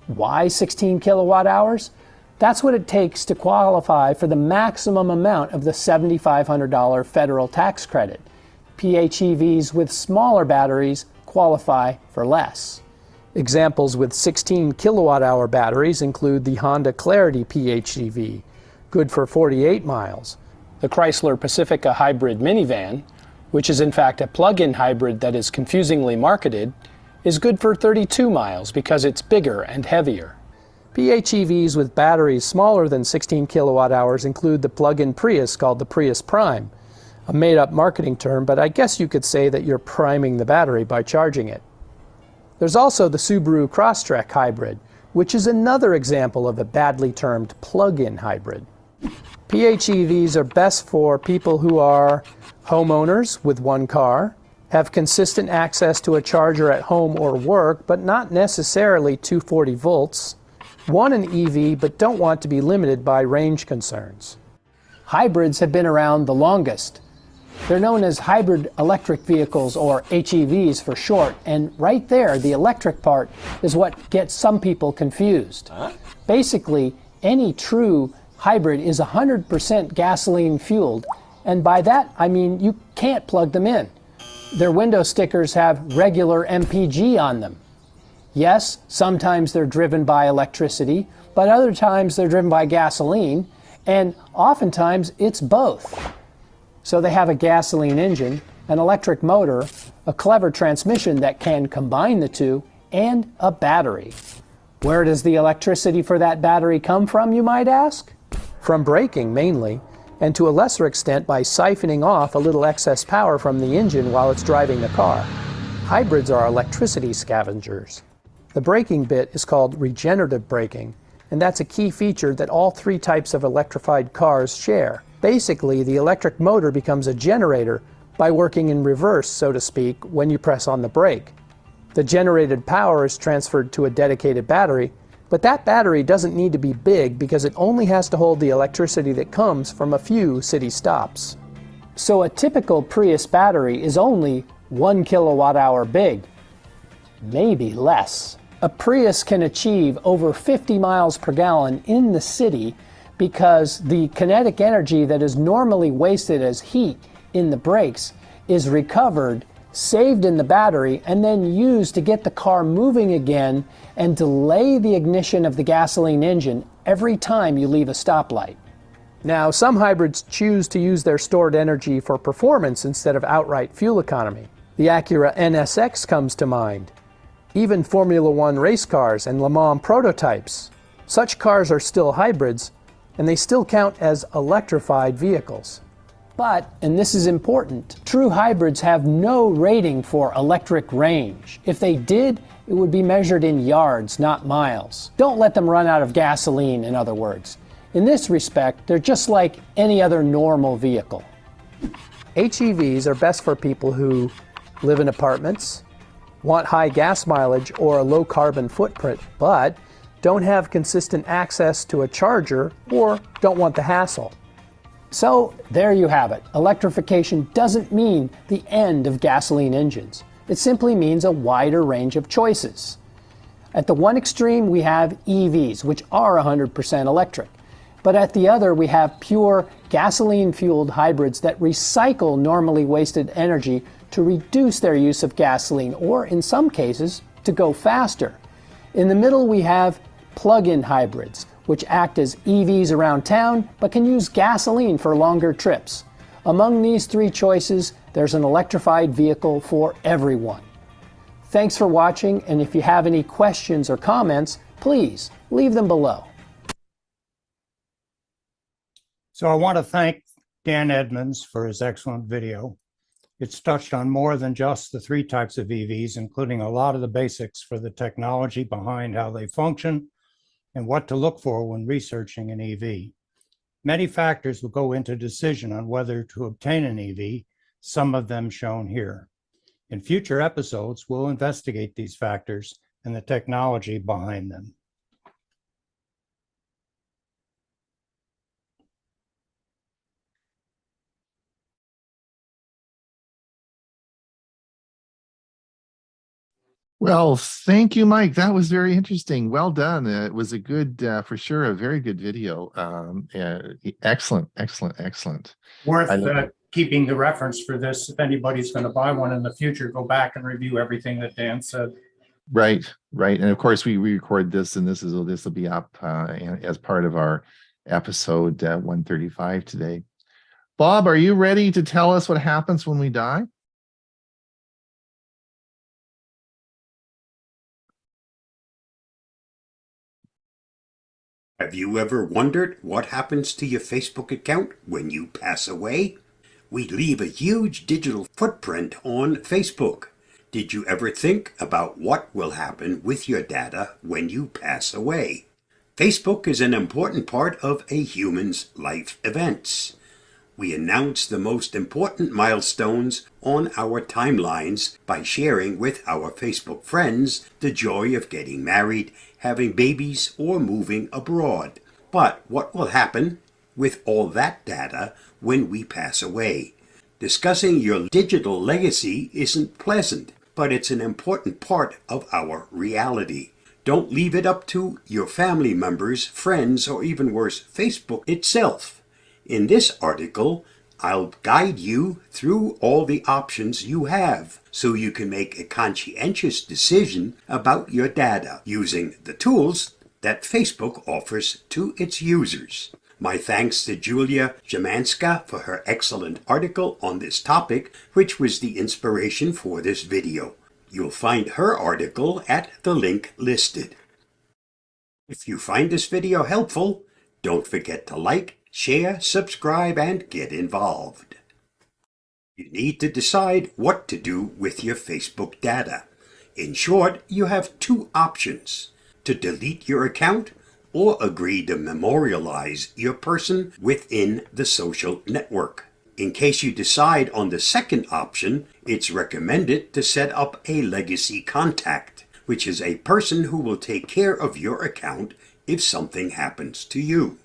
Why 16 kilowatt hours? That's what it takes to qualify for the maximum amount of the $7,500 federal tax credit. PHEVs with smaller batteries qualify for less. Examples with 16 kilowatt hour batteries include the Honda Clarity PHEV, good for 48 miles, the Chrysler Pacifica hybrid minivan, which is in fact a plug-in hybrid that is confusingly marketed, is good for 32 miles because it's bigger and heavier. PHEVs with batteries smaller than 16 kilowatt hours include the plug-in Prius called the Prius Prime, a made-up marketing term, but I guess you could say that you're priming the battery by charging it. There's also the Subaru Crosstrek hybrid, which is another example of a badly termed plug-in hybrid. PHEVs are best for people who are homeowners with one car, have consistent access to a charger at home or work, but not necessarily 240 volts, want an EV but don't want to be limited by range concerns. Hybrids have been around the longest. They're known as hybrid electric vehicles, or HEVs for short, and right there, the electric part is what gets some people confused. Basically, any true hybrid is 100% gasoline fueled, and by that I mean you can't plug them in. Their window stickers have regular MPG on them. Yes, sometimes they're driven by electricity, but other times they're driven by gasoline, and oftentimes it's both. So they have a gasoline engine, an electric motor, a clever transmission that can combine the two, and a battery. Where does the electricity for that battery come from, you might ask? From braking mainly, and to a lesser extent by siphoning off a little excess power from the engine while it's driving the car. Hybrids are electricity scavengers. The braking bit is called regenerative braking, and that's a key feature that all three types of electrified cars share. Basically, the electric motor becomes a generator by working in reverse, so to speak, when you press on the brake. The generated power is transferred to a dedicated battery, but that battery doesn't need to be big because it only has to hold the electricity that comes from a few city stops. So a typical Prius battery is only 1 kilowatt hour big, maybe less. A Prius can achieve over 50 miles per gallon in the city because the kinetic energy that is normally wasted as heat in the brakes is recovered, saved in the battery, and then used to get the car moving again and delay the ignition of the gasoline engine every time you leave a stoplight. Now, some hybrids choose to use their stored energy for performance instead of outright fuel economy. The Acura NSX comes to mind. Even Formula One race cars and Le Mans prototypes. Such cars are still hybrids, and they still count as electrified vehicles. But, and this is important, true hybrids have no rating for electric range. If they did, it would be measured in yards, not miles. Don't let them run out of gasoline, in other words. In this respect, they're just like any other normal vehicle. HEVs are best for people who live in apartments, want high gas mileage or a low carbon footprint, but don't have consistent access to a charger or don't want the hassle. So there you have it. Electrification doesn't mean the end of gasoline engines. It simply means a wider range of choices. At the one extreme, we have EVs, which are 100% electric. But at the other, we have pure gasoline-fueled hybrids that recycle normally wasted energy to reduce their use of gasoline, or in some cases, to go faster. In the middle, we have plug-in hybrids, which act as EVs around town, but can use gasoline for longer trips. Among these three choices, there's an electrified vehicle for everyone. Thanks for watching, and if you have any questions or comments, please leave them below. So I want to thank Dan Edmonds for his excellent video. It's touched on more than just the three types of EVs, including a lot of the basics for the technology behind how they function and what to look for when researching an EV. Many factors will go into decision on whether to obtain an EV, some of them shown here. In future episodes, we'll investigate these factors and the technology behind them. Well, thank you, Mike. That was very interesting. Well done. It was a good, for sure, a very good video. Excellent, excellent, excellent. Worth keeping the reference for this. If anybody's going to buy one in the future, go back and review everything that Dan said. Right, right. And of course, we record this, and this will be up as part of our episode 135 today. Bob, are you ready to tell us what happens when we die? Have you ever wondered what happens to your Facebook account when you pass away? We leave a huge digital footprint on Facebook. Did you ever think about what will happen with your data when you pass away? Facebook is an important part of a human's life events. We announce the most important milestones on our timelines by sharing with our Facebook friends the joy of getting married, having babies, or moving abroad. But what will happen with all that data when we pass away? Discussing your digital legacy isn't pleasant, but it's an important part of our reality. Don't leave it up to your family members, friends, or even worse, Facebook itself. In this article, I'll guide you through all the options you have so you can make a conscientious decision about your data using the tools that Facebook offers to its users. My thanks to Julia Jamanska for her excellent article on this topic, which was the inspiration for this video. You'll find her article at the link listed. If you find this video helpful, don't forget to like, share, subscribe, and get involved. You need to decide what to do with your Facebook data. In short, you have two options: to delete your account or agree to memorialize your person within the social network. In case you decide on the second option, it's recommended to set up a legacy contact, which is a person who will take care of your account if something happens to you.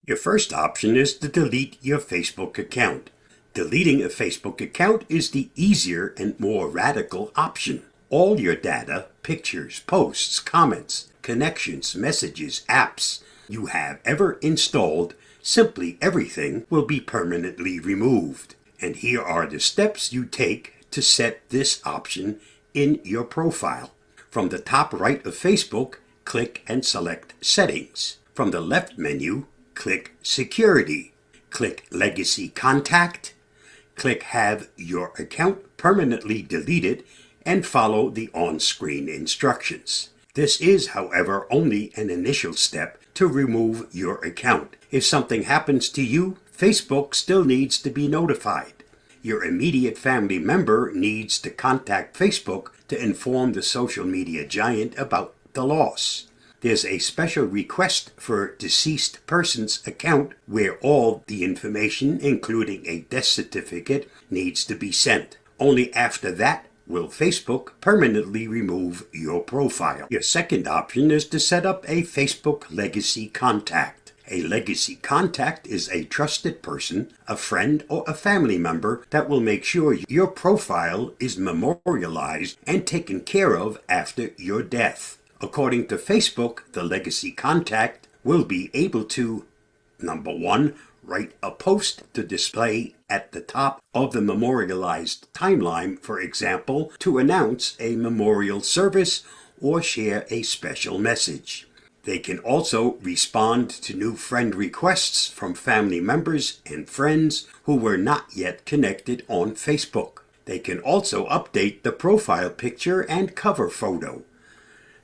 Your first option is to delete your Facebook account. Deleting a Facebook account is the easier and more radical option. All your data, pictures, posts, comments, connections, messages, apps you have ever installed, simply everything will be permanently removed. And here are the steps you take to set this option in your profile. From the top right of Facebook, click and select Settings. From the left menu, click Security. Click Legacy Contact. Click Have Your Account Permanently Deleted and follow the on-screen instructions. This is, however, only an initial step to remove your account. If something happens to you, Facebook still needs to be notified. Your immediate family member needs to contact Facebook to inform the social media giant about the loss. There's a special request for deceased person's account where all the information, including a death certificate, needs to be sent. Only after that will Facebook permanently remove your profile. Your second option is to set up a Facebook legacy contact. A legacy contact is a trusted person, a friend, or a family member that will make sure your profile is memorialized and taken care of after your death. According to Facebook, the legacy contact will be able to, number one, write a post to display at the top of the memorialized timeline, for example, to announce a memorial service or share a special message. They can also respond to new friend requests from family members and friends who were not yet connected on Facebook. They can also update the profile picture and cover photo.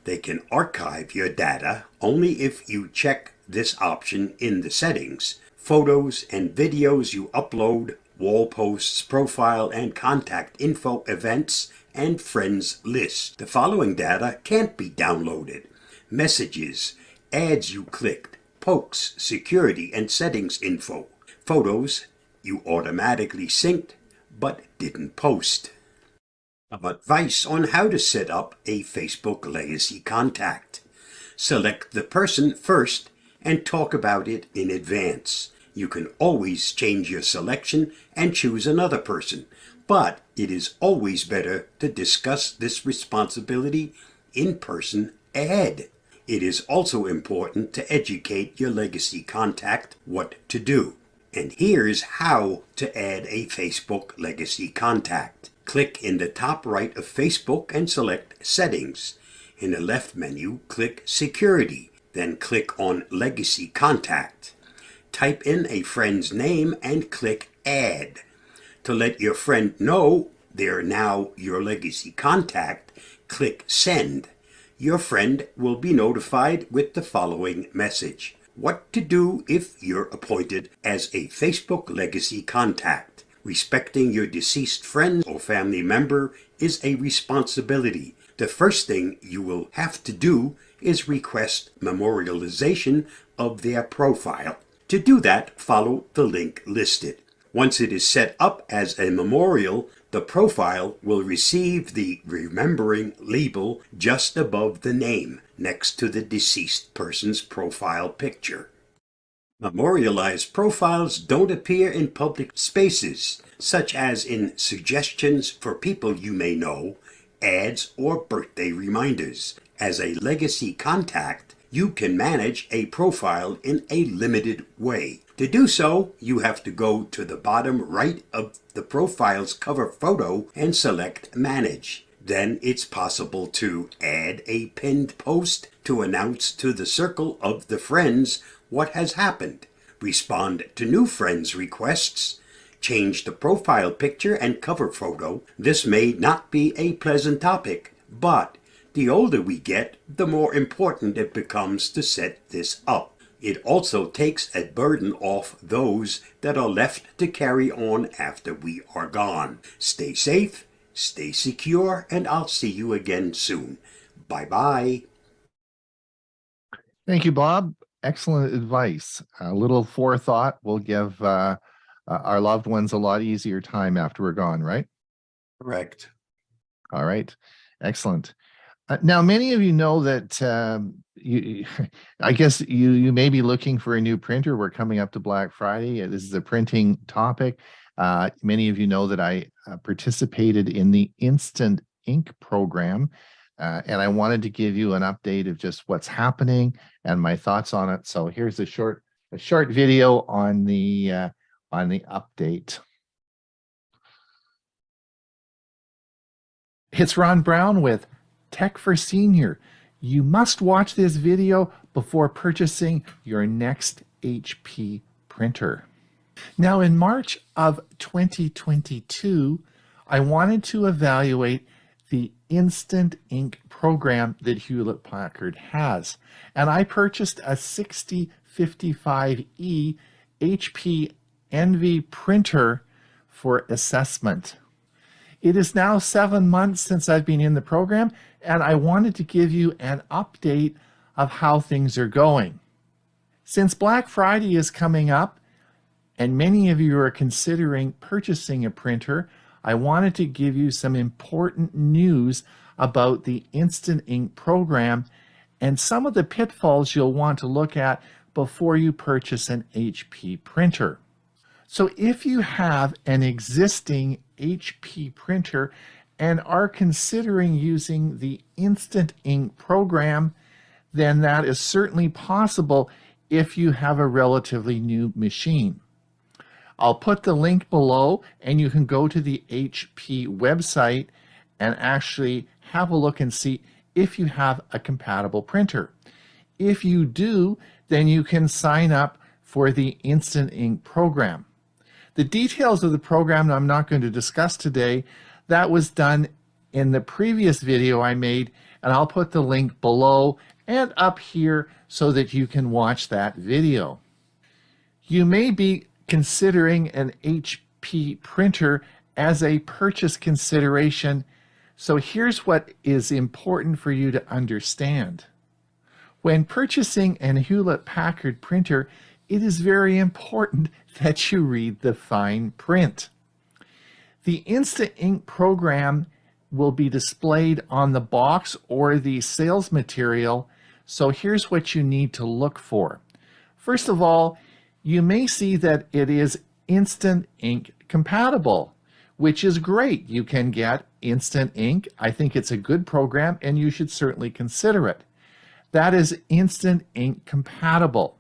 They can archive your data only if you check this option in the settings. Photos and videos you upload, wall posts, profile and contact info, events, and friends list. The following data can't be downloaded: messages, ads you clicked, pokes, security and settings info, photos you automatically synced but didn't post. Advice on how to set up a Facebook legacy contact. Select the person first and talk about it in advance. You can always change your selection and choose another person, but it is always better to discuss this responsibility in person ahead. It is also important to educate your legacy contact what to do. And here's how to add a Facebook legacy contact. Click in the top right of Facebook and select Settings. In the left menu, click Security, then click on Legacy Contact. Type in a friend's name and click Add. To let your friend know they're now your legacy contact, click Send. Your friend will be notified with the following message: what to do if you're appointed as a Facebook legacy contact. Respecting your deceased friend or family member is a responsibility. The first thing you will have to do is request memorialization of their profile. To do that, follow the link listed. Once it is set up as a memorial, the profile will receive the remembering label just above the name, next to the deceased person's profile picture. Memorialized profiles don't appear in public spaces, such as in suggestions for people you may know, ads, or birthday reminders. As a legacy contact, you can manage a profile in a limited way. To do so, you have to go to the bottom right of the profile's cover photo and select Manage. Then it's possible to add a pinned post to announce to the circle of the friends what has happened, respond to new friends' requests, change the profile picture and cover photo. This may not be a pleasant topic, but the older we get, the more important it becomes to set this up. It also takes a burden off those that are left to carry on after we are gone. Stay safe, stay secure, and I'll see you again soon. Bye-bye. Thank you, Bob. Excellent advice. A little forethought will give our loved ones a lot easier time after we're gone, right? Correct. All right. Excellent. Now, many of you know that I guess you may be looking for a new printer. We're coming up to Black Friday. This is a printing topic. Many of you know that I participated in the Instant Ink program, and I wanted to give you an update of just what's happening and my thoughts on it. So here's a short video on the update. It's Ron Brown with Tech for Senior. You must watch this video before purchasing your next HP printer. Now, in March of 2022, I wanted to evaluate the Instant Ink program that Hewlett Packard has, and I purchased a 6055E HP Envy printer for assessment. It is now 7 months since I've been in the program, and I wanted to give you an update of how things are going. Since Black Friday is coming up, and many of you are considering purchasing a printer, I wanted to give you some important news about the Instant Ink program and some of the pitfalls you'll want to look at before you purchase an HP printer. So if you have an existing HP printer and are considering using the Instant Ink program, then that is certainly possible if you have a relatively new machine. I'll put the link below, and you can go to the HP website and actually have a look and see if you have a compatible printer. If you do, then you can sign up for the Instant Ink program. The details of the program I'm not going to discuss today. That was done in the previous video I made, and I'll put the link below and up here so that you can watch that video. You may be considering an HP printer as a purchase consideration, so here's what is important for you to understand. When purchasing an Hewlett Packard printer, it is very important that you read the fine print. The Instant Ink program will be displayed on the box or the sales material, so here's what you need to look for. First of all, you may see that it is Instant Ink compatible, which is great. You can get Instant Ink. I think it's a good program, and you should certainly consider it. That is Instant Ink compatible.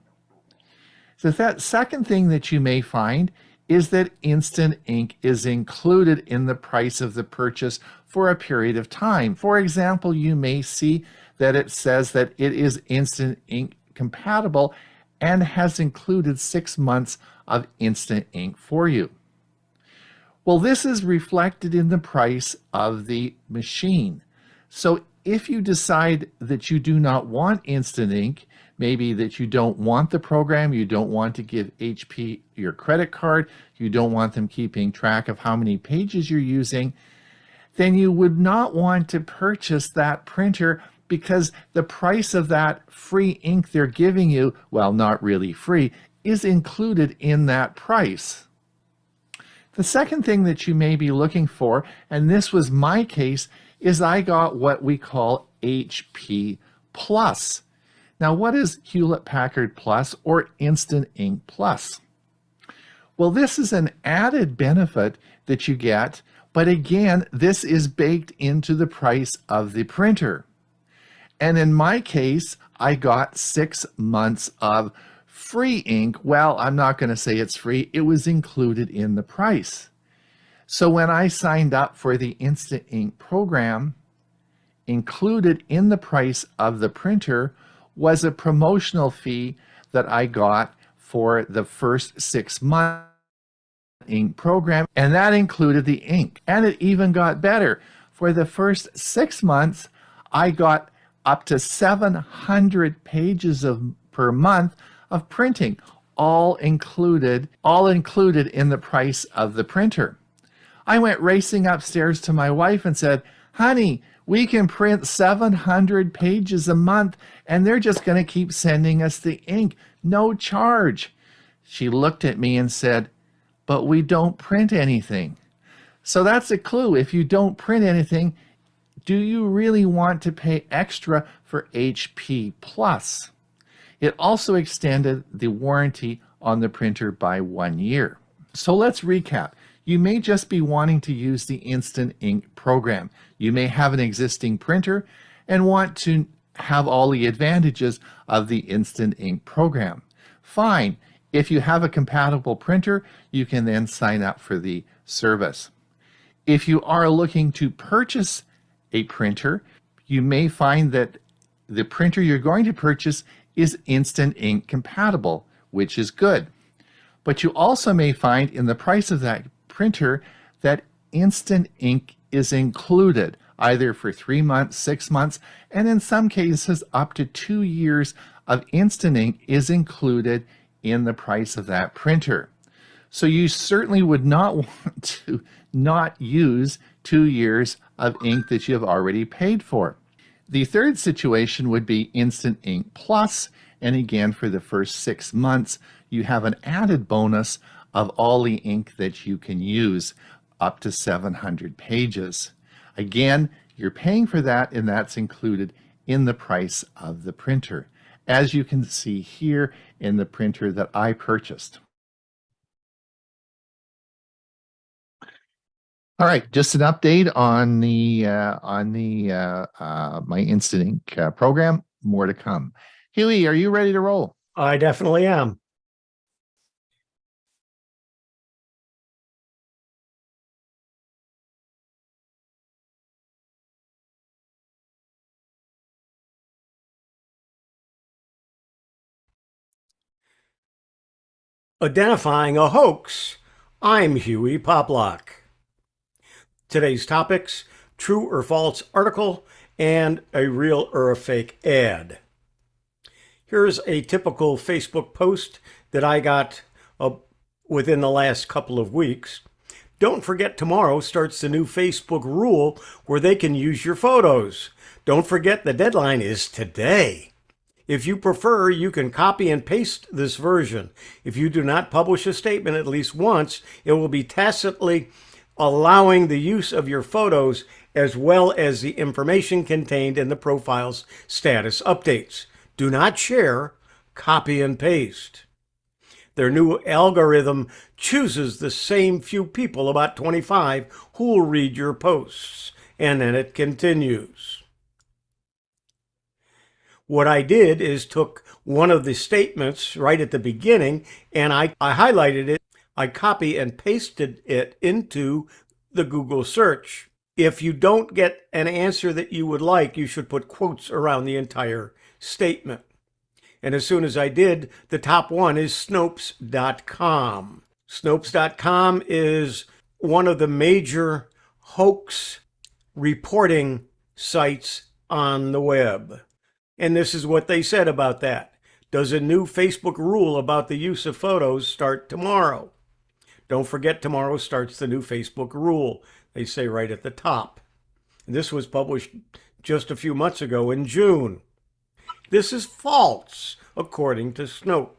The second thing that you may find is that Instant Ink is included in the price of the purchase for a period of time. For example, you may see that it says that it is Instant Ink compatible and has included 6 months of Instant Ink for you. Well, this is reflected in the price of the machine. So if you decide that you do not want Instant Ink, maybe that you don't want the program, you don't want to give HP your credit card, you don't want them keeping track of how many pages you're using, then you would not want to purchase that printer, because the price of that free ink they're giving you, well, not really free, is included in that price. The second thing that you may be looking for, and this was my case, is I got what we call HP Plus. Now, what is Hewlett Packard Plus or Instant Ink Plus? Well, this is an added benefit that you get, but again, this is baked into the price of the printer. And in my case, I got 6 months of free ink. Well, I'm not going to say it's free. It was included in the price. So when I signed up for the Instant Ink program, included in the price of the printer was a promotional fee that I got for the first 6 months ink program, and that included the ink. And it even got better. For the first 6 months, I got up to 700 pages per month of printing, all included in the price of the printer. I went racing upstairs to my wife and said, "Honey, we can print 700 pages a month, and they're just going to keep sending us the ink, no charge." She looked at me and said, "But we don't print anything." So that's a clue. If you don't print anything, do you really want to pay extra for HP Plus? It also extended the warranty on the printer by 1 year. So let's recap. You may just be wanting to use the Instant Ink program. You may have an existing printer and want to have all the advantages of the Instant Ink program. Fine. If you have a compatible printer, you can then sign up for the service. If you are looking to purchase a printer, you may find that the printer you're going to purchase is Instant Ink compatible, which is good. But you also may find in the price of that printer that Instant Ink is included, either for 3 months, 6 months, and in some cases up to 2 years of Instant Ink is included in the price of that printer. So you certainly would not want to not use 2 years of ink that you have already paid for. The third situation would be Instant Ink Plus, and again for the first 6 months you have an added bonus of all the ink that you can use, up to 700 pages. Again, you're paying for that, and that's included in the price of the printer, as you can see here in the printer that I purchased. All right, just an update on my Instant Ink program. More to come. Hewie, are you ready to roll? I definitely am. Identifying a hoax. I'm Hewie Poplock. Today's topics: true or false article and a real or a fake ad. Here's a typical Facebook post that I got within the last couple of weeks. Don't forget, tomorrow starts the new Facebook rule where they can use your photos. Don't forget, the deadline is today. If you prefer, you can copy and paste this version. If you do not publish a statement at least once, it will be tacitly allowing the use of your photos as well as the information contained in the profile's status updates. Do not share, copy and paste. Their new algorithm chooses the same few people, about 25, who will read your posts. And then it continues. What I did is took one of the statements right at the beginning and I highlighted it. I copy and pasted it into the Google search. If you don't get an answer that you would like, you should put quotes around the entire statement. And as soon as I did, the top one is Snopes.com. Snopes.com is one of the major hoax reporting sites on the web. And this is what they said about that. Does a new Facebook rule about the use of photos start tomorrow? Don't forget, tomorrow starts the new Facebook rule, they say right at the top. And this was published just a few months ago in June. This is false, according to Snopes.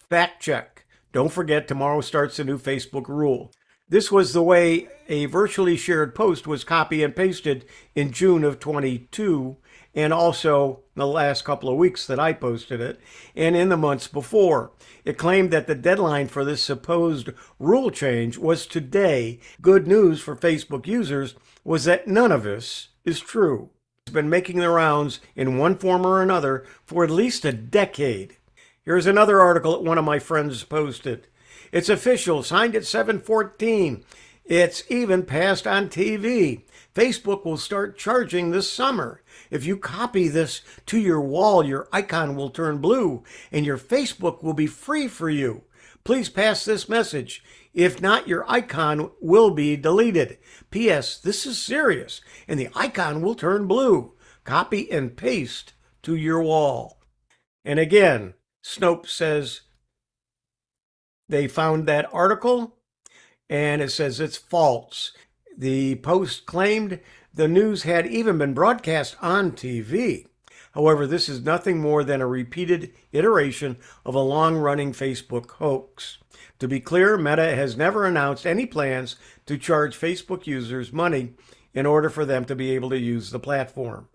Fact check. Don't forget, tomorrow starts the new Facebook rule. This was the way a virtually shared post was copy and pasted in June of 22, and also the last couple of weeks that I posted it, and in the months before. It claimed that the deadline for this supposed rule change was today. Good news for Facebook users was that none of this is true. It's been making the rounds in one form or another for at least a decade. Here's another article that one of my friends posted. It's official, signed at 7/14. It's even passed on TV. Facebook will start charging this summer. If you copy this to your wall, your icon will turn blue and your Facebook will be free for you. Please pass this message. If not, your icon will be deleted. P.S. This is serious and the icon will turn blue. Copy and paste to your wall. And again, Snopes says they found that article and it says it's false. The post claimed the news had even been broadcast on TV. However, this is nothing more than a repeated iteration of a long-running Facebook hoax. To be clear, Meta has never announced any plans to charge Facebook users money in order for them to be able to use the platform.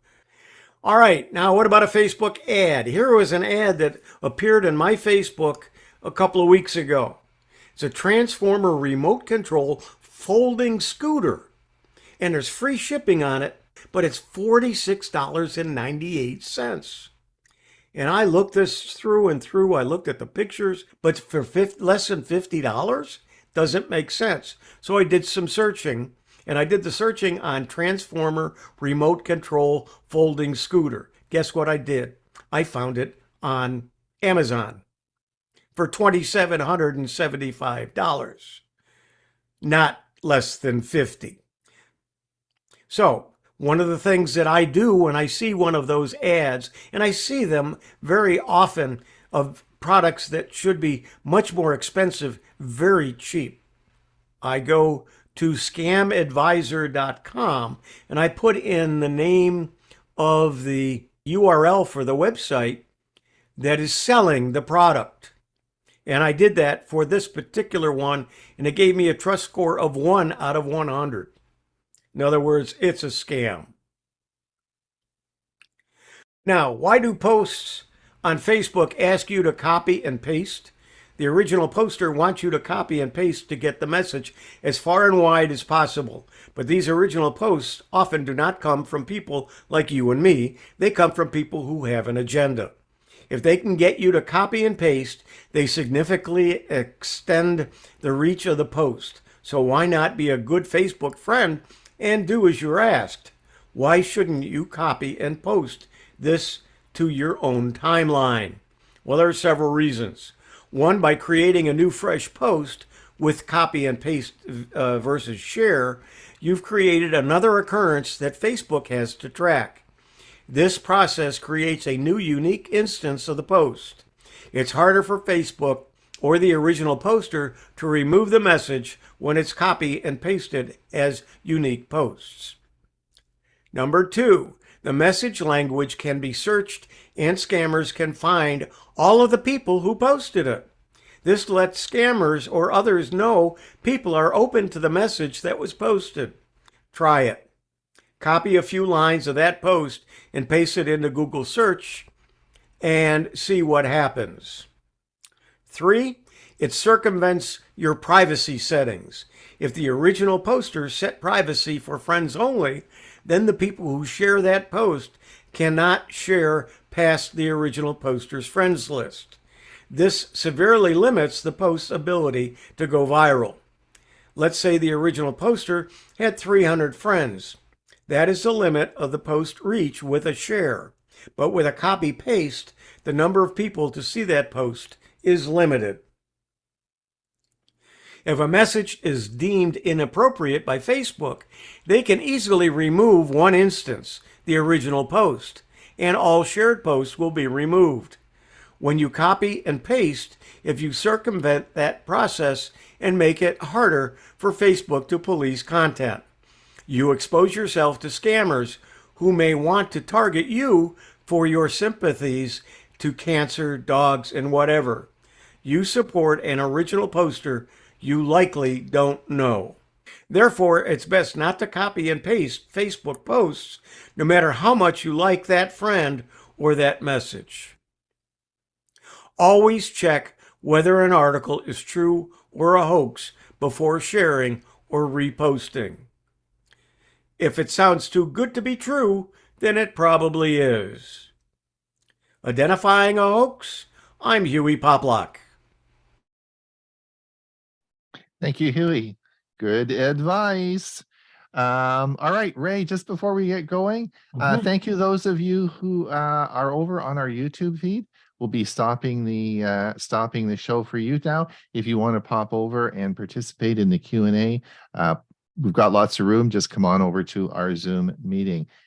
All right, now what about a Facebook ad? Here was an ad that appeared in my Facebook a couple of weeks ago. It It's a transformer remote control folding scooter. And there's free shipping on it, but it's $46.98. And I looked this through and through. I looked at the pictures, but for less than $50 doesn't make sense. So I did some searching, and I did the searching on transformer remote control folding scooter. Guess what I did? I found it on Amazon for $2,775, not less than $50. So one of the things that I do when I see one of those ads, and I see them very often of products that should be much more expensive, very cheap, I go to scamadvisor.com and I put in the name of the URL for the website that is selling the product. And I did that for this particular one, and it gave me a trust score of 1 out of 100. In other words, it's a scam. Now, why do posts on Facebook ask you to copy and paste? The original poster wants you to copy and paste to get the message as far and wide as possible. But these original posts often do not come from people like you and me. They come from people who have an agenda. If they can get you to copy and paste, they significantly extend the reach of the post. So why not be a good Facebook friend and do as you're asked? Why shouldn't you copy and post this to your own timeline? Well, there are several reasons. One, by creating a new fresh post with copy and paste versus share, you've created another occurrence that Facebook has to track. This process creates a new unique instance of the post. It's harder for Facebook or the original poster to remove the message when it's copied and pasted as unique posts. Number 2, the message language can be searched and scammers can find all of the people who posted it. This lets scammers or others know people are open to the message that was posted. Try it. Copy a few lines of that post and paste it into Google search and see what happens. 3, it circumvents your privacy settings. If the original poster set privacy for friends only, then the people who share that post cannot share past the original poster's friends list. This severely limits the post's ability to go viral. Let's say the original poster had 300 friends. That is the limit of the post reach with a share. But with a copy-paste, the number of people to see that post is limited. If a message is deemed inappropriate by Facebook, they can easily remove one instance, the original post, and all shared posts will be removed. When you copy and paste, if you circumvent that process and make it harder for Facebook to police content, you expose yourself to scammers who may want to target you for your sympathies to cancer, dogs, and whatever. You support an original poster you likely don't know. Therefore, it's best not to copy and paste Facebook posts, no matter how much you like that friend or that message. Always check whether an article is true or a hoax before sharing or reposting. If it sounds too good to be true, then it probably is. Identifying a hoax? I'm Hewie Poplock. Thank you, Hewie. Good advice. All right, Ray, just before we get going, thank you those of you who are over on our YouTube feed. We'll be stopping the show for you now. If you want to pop over and participate in the Q&A, we've got lots of room. Just come on over to our Zoom meeting.